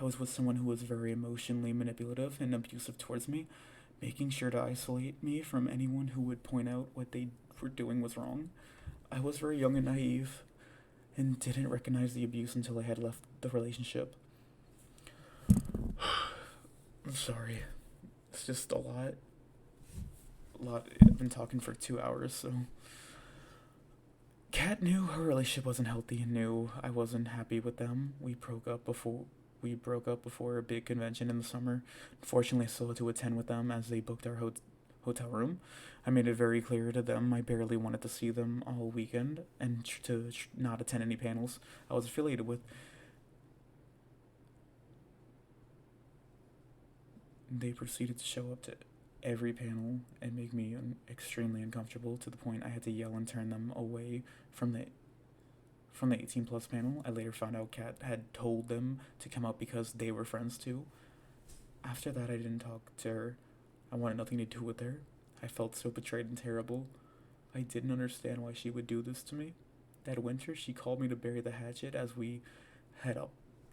I was with someone who was very emotionally manipulative and abusive towards me, making sure to isolate me from anyone who would point out what they were doing was wrong. I was very young and naive and didn't recognize the abuse until I had left the relationship. I'm sorry. It's just a lot. A lot. I've been talking for 2 hours, so. Kat knew her relationship wasn't healthy and knew I wasn't happy with them. We broke up before a big convention in the summer. Unfortunately, I still had to attend with them as they booked our hotel room. I made it very clear to them I barely wanted to see them all weekend and not attend any panels I was affiliated with. They proceeded to show up to every panel and make me extremely uncomfortable to the point I had to yell and turn them away from the 18 plus panel. I later found out Kat had told them to come out because they were friends too. After that, I didn't talk to her. I wanted nothing to do with her. I felt so betrayed and terrible. I didn't understand why she would do this to me. That winter, she called me to bury the hatchet as we had up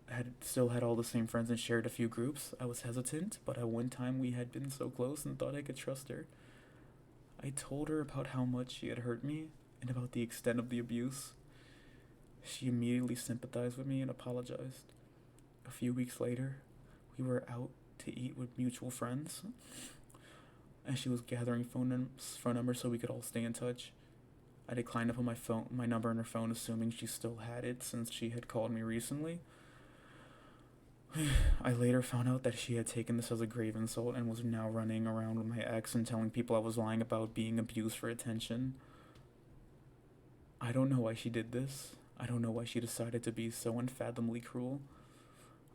had still had all the same friends and shared a few groups. I was hesitant, but at one time we had been so close and thought I could trust her. I told her about how much she had hurt me and about the extent of the abuse. She immediately sympathized with me and apologized. A few weeks later, we were out to eat with mutual friends, and she was gathering phone numbers so we could all stay in touch. I declined to put my number in her phone, assuming she still had it since she had called me recently. I later found out that she had taken this as a grave insult and was now running around with my ex and telling people I was lying about being abused for attention. I don't know why she did this. I don't know why she decided to be so unfathomably cruel.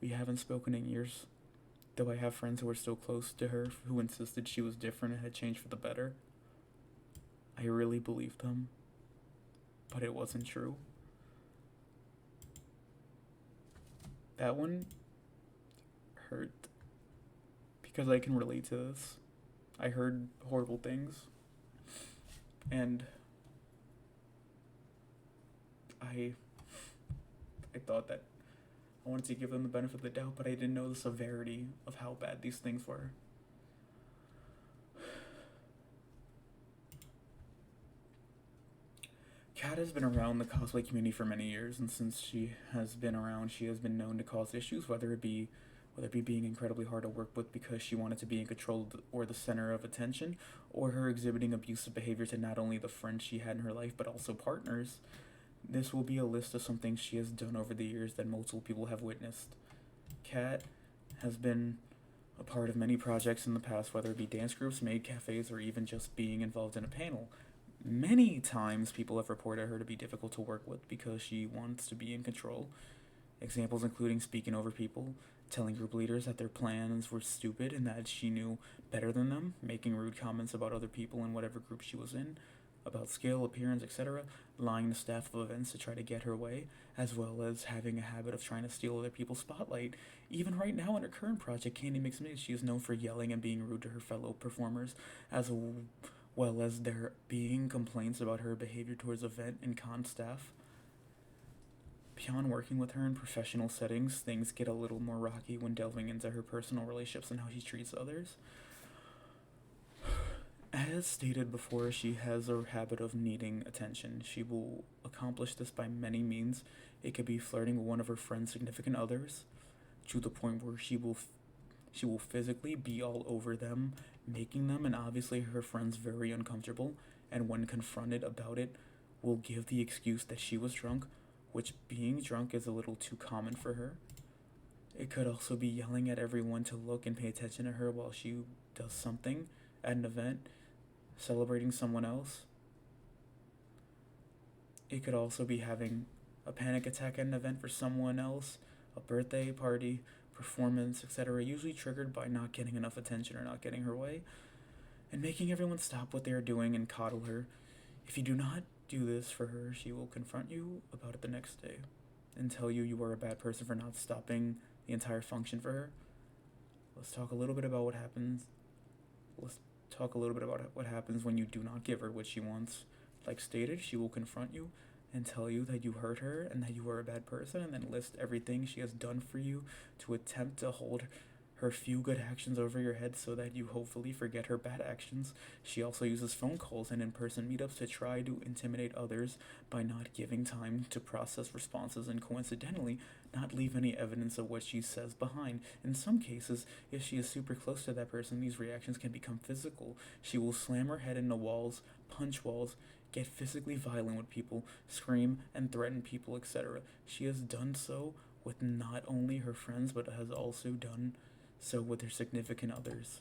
We haven't spoken in years, though I have friends who are still close to her who insisted she was different and had changed for the better. I really believed them, but it wasn't true. That one hurt because I can relate to this. I heard horrible things, and I thought that I wanted to give them the benefit of the doubt, but I didn't know the severity of how bad these things were. Kat has been around the cosplay community for many years, and since she has been around, she has been known to cause issues, whether it be being incredibly hard to work with because she wanted to be in control or the center of attention, or her exhibiting abusive behavior to not only the friends she had in her life, but also partners. This will be a list of some things she has done over the years that multiple people have witnessed. Kat has been a part of many projects in the past, whether it be dance groups, maid cafes, or even just being involved in a panel. Many times people have reported her to be difficult to work with because she wants to be in control. Examples including speaking over people, telling group leaders that their plans were stupid and that she knew better than them, making rude comments about other people in whatever group she was in, about skill, appearance, etc., lying to staff of events to try to get her way, as well as having a habit of trying to steal other people's spotlight. Even right now in her current project, Candy Mix Mix, she is known for yelling and being rude to her fellow performers, as well as there being complaints about her behavior towards event and con staff. Beyond working with her in professional settings, things get a little more rocky when delving into her personal relationships and how she treats others. As stated before, she has a habit of needing attention. She will accomplish this by many means. It could be flirting with one of her friend's significant others, to the point where she will physically be all over them, making them and obviously her friends very uncomfortable, and when confronted about it, will give the excuse that she was drunk, which being drunk is a little too common for her. It could also be yelling at everyone to look and pay attention to her while she does something at an event, celebrating someone else. It could also be having a panic attack at an event for someone else, a birthday party, performance, etc., usually triggered by not getting enough attention or not getting her way, and making everyone stop what they are doing and coddle her. If you do not do this for her, she will confront you about it the next day and tell you you are a bad person for not stopping the entire function for her. Let's talk a little bit about what happens. Let's talk a little bit about what happens when you do not give her what she wants. Like stated, she will confront you and tell you that you hurt her and that you are a bad person, and then list everything she has done for you to attempt to hold her few good actions over your head so that you hopefully forget her bad actions. She also uses phone calls and in-person meetups to try to intimidate others by not giving time to process responses and coincidentally not leave any evidence of what she says behind. In some cases, if she is super close to that person, these reactions can become physical. She will slam her head into walls, punch walls, get physically violent with people, scream and threaten people, etc. She has done so with not only her friends but has also done so with her significant others.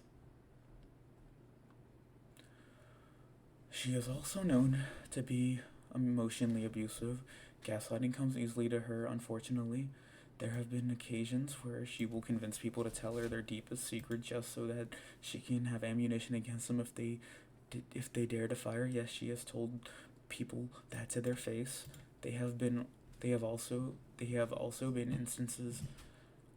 She is also known to be emotionally abusive. Gaslighting comes easily to her, unfortunately. There have been occasions where she will convince people to tell her their deepest secret just so that she can have ammunition against them if they dare to fire. Yes, she has told people that to their face. They have also been instances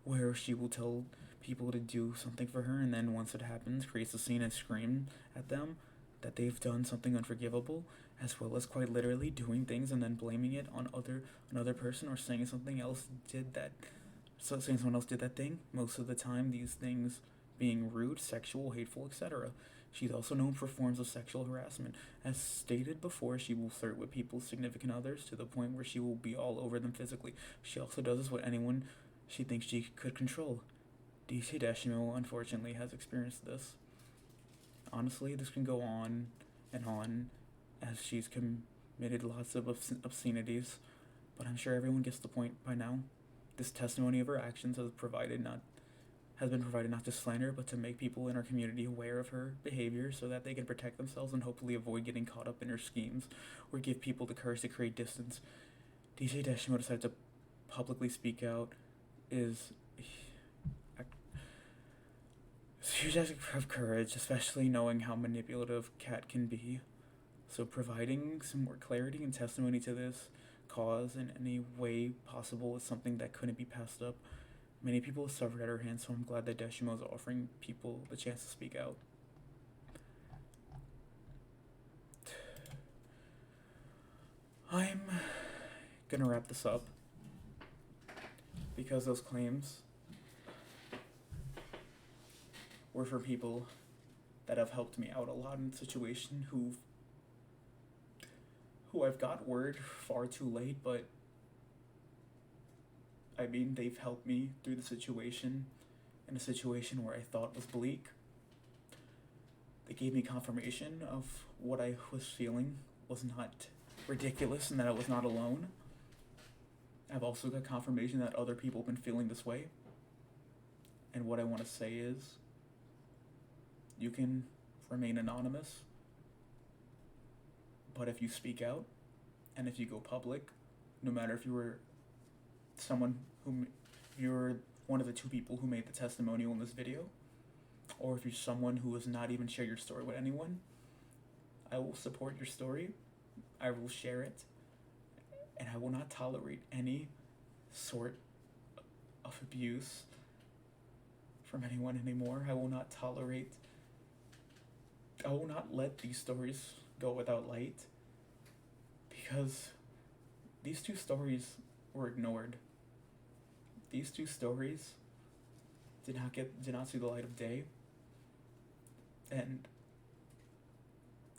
where she will tell people to do something for her, and then once it happens, creates a scene and scream at them that they've done something unforgivable, as well as quite literally doing things and then blaming it on another person or saying someone else did that thing. Most of the time, these things being rude, sexual, hateful, etc. She's also known for forms of sexual harassment. As stated before, she will flirt with people's significant others to the point where she will be all over them physically. She also does this with anyone she thinks she could control. DC Deshimo, unfortunately, has experienced this. Honestly, this can go on and on as she's committed lots of obscenities, but I'm sure everyone gets the point by now. This testimony of her actions has been provided not to slander, but to make people in our community aware of her behavior so that they can protect themselves and hopefully avoid getting caught up in her schemes or give people the courage to create distance. DJ Deshimo decided to publicly speak out is a huge act of courage, especially knowing how manipulative Kat can be. So providing some more clarity and testimony to this cause in any way possible is something that couldn't be passed up. Many people have suffered at her hands, so I'm glad that Deshimo is offering people the chance to speak out. I'm gonna wrap this up because those claims were for people that have helped me out a lot in the situation, who I've got word far too late, but I mean, they've helped me through the situation, in a situation where I thought was bleak. They gave me confirmation of what I was feeling was not ridiculous and that I was not alone. I've also got confirmation that other people have been feeling this way. And what I want to say is, you can remain anonymous, but if you speak out, and if you go public, no matter if you were you're one of the two people who made the testimonial in this video, or if you're someone who has not even shared your story with anyone, I will support your story, I will share it, and I will not tolerate any sort of abuse from anyone anymore. I will not tolerate I will not let these stories go without light, because these two stories were ignored. These two stories did not see the light of day, and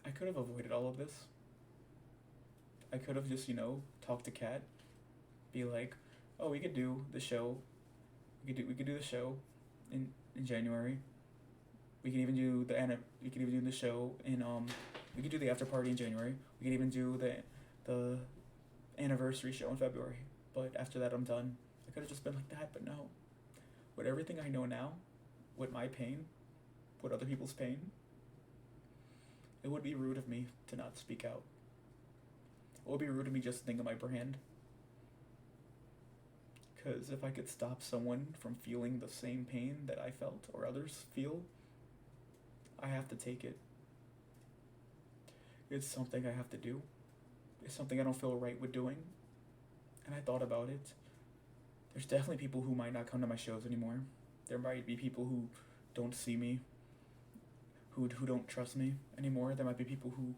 I could have avoided all of this. I could have just, talked to Kat, be like, "Oh, we could do the show. We could do the show in January. We could even do we could even do the show in we could do the after party in January. We could even do the anniversary show in February. But after that, I'm done." I could have just been like that, but no. With everything I know now, with my pain, with other people's pain, it would be rude of me to not speak out. It would be rude of me just to think of my brand. Because if I could stop someone from feeling the same pain that I felt or others feel, I have to take it. It's something I have to do. It's something I don't feel right with doing. And I thought about it. There's definitely people who might not come to my shows anymore. There might be people who don't see me, who don't trust me anymore. There might be people who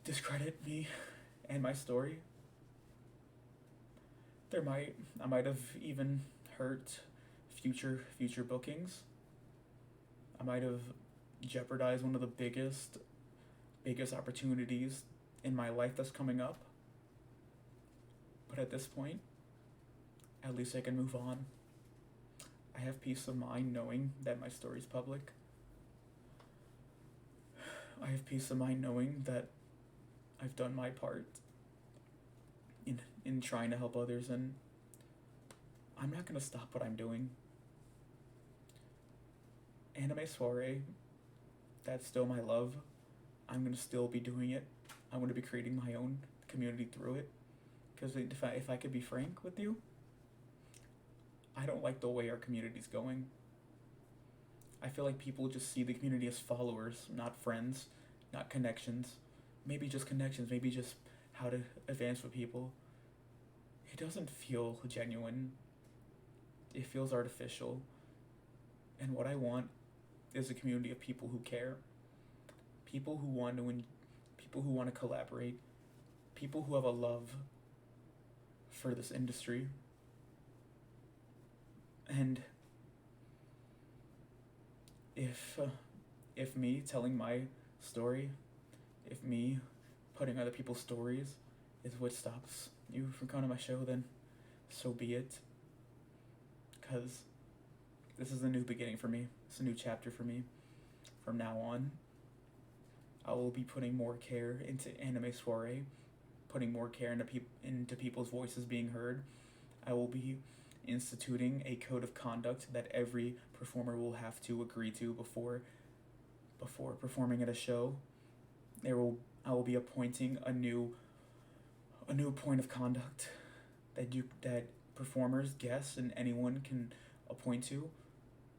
discredit me and my story. I might have even hurt future bookings. I might have jeopardized one of the biggest opportunities in my life that's coming up. But at this point, at least I can move on. I have peace of mind knowing that my story's public. I have peace of mind knowing that I've done my part in trying to help others, and I'm not gonna stop what I'm doing. Anime soiree, that's still my love. I'm gonna still be doing it. I'm gonna be creating my own community through it. Because if I could be frank with you, I don't like the way our community's going. I feel like people just see the community as followers, not friends, not connections. Maybe just connections, maybe just how to advance with people. It doesn't feel genuine. It feels artificial. And what I want is a community of people who care. People who want to collaborate. People who have a love for this industry. And if me telling my story, if me putting other people's stories is what stops you from coming to my show, then so be it. Because this is a new beginning for me. It's a new chapter for me. From now on, I will be putting more care into anime soiree, putting more care into people's voices being heard. I will be instituting a code of conduct that every performer will have to agree to before performing at a show. I will be appointing a new point of conduct that performers, guests, and anyone can appoint to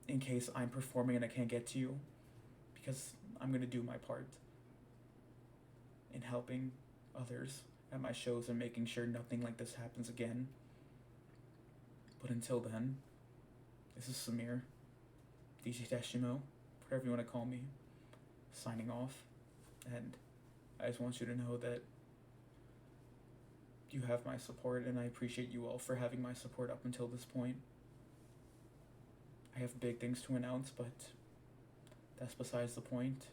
in case I'm performing and I can't get to you, because I'm gonna do my part in helping others at my shows and making sure nothing like this happens again. But until then, this is Samir, DJ Deshimo, whatever you want to call me, signing off. And I just want you to know that you have my support, and I appreciate you all for having my support up until this point. I have big things to announce, but that's besides the point.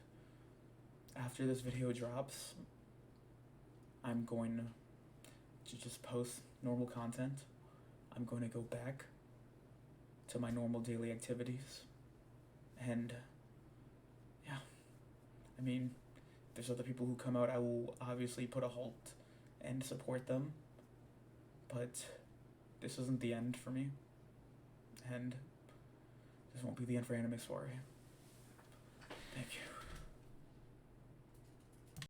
After this video drops, I'm going to just post normal content. I'm going to go back to my normal daily activities. And yeah, I mean, if there's other people who come out, I will obviously put a halt and support them. But this isn't the end for me. And this won't be the end for Anime Soiree.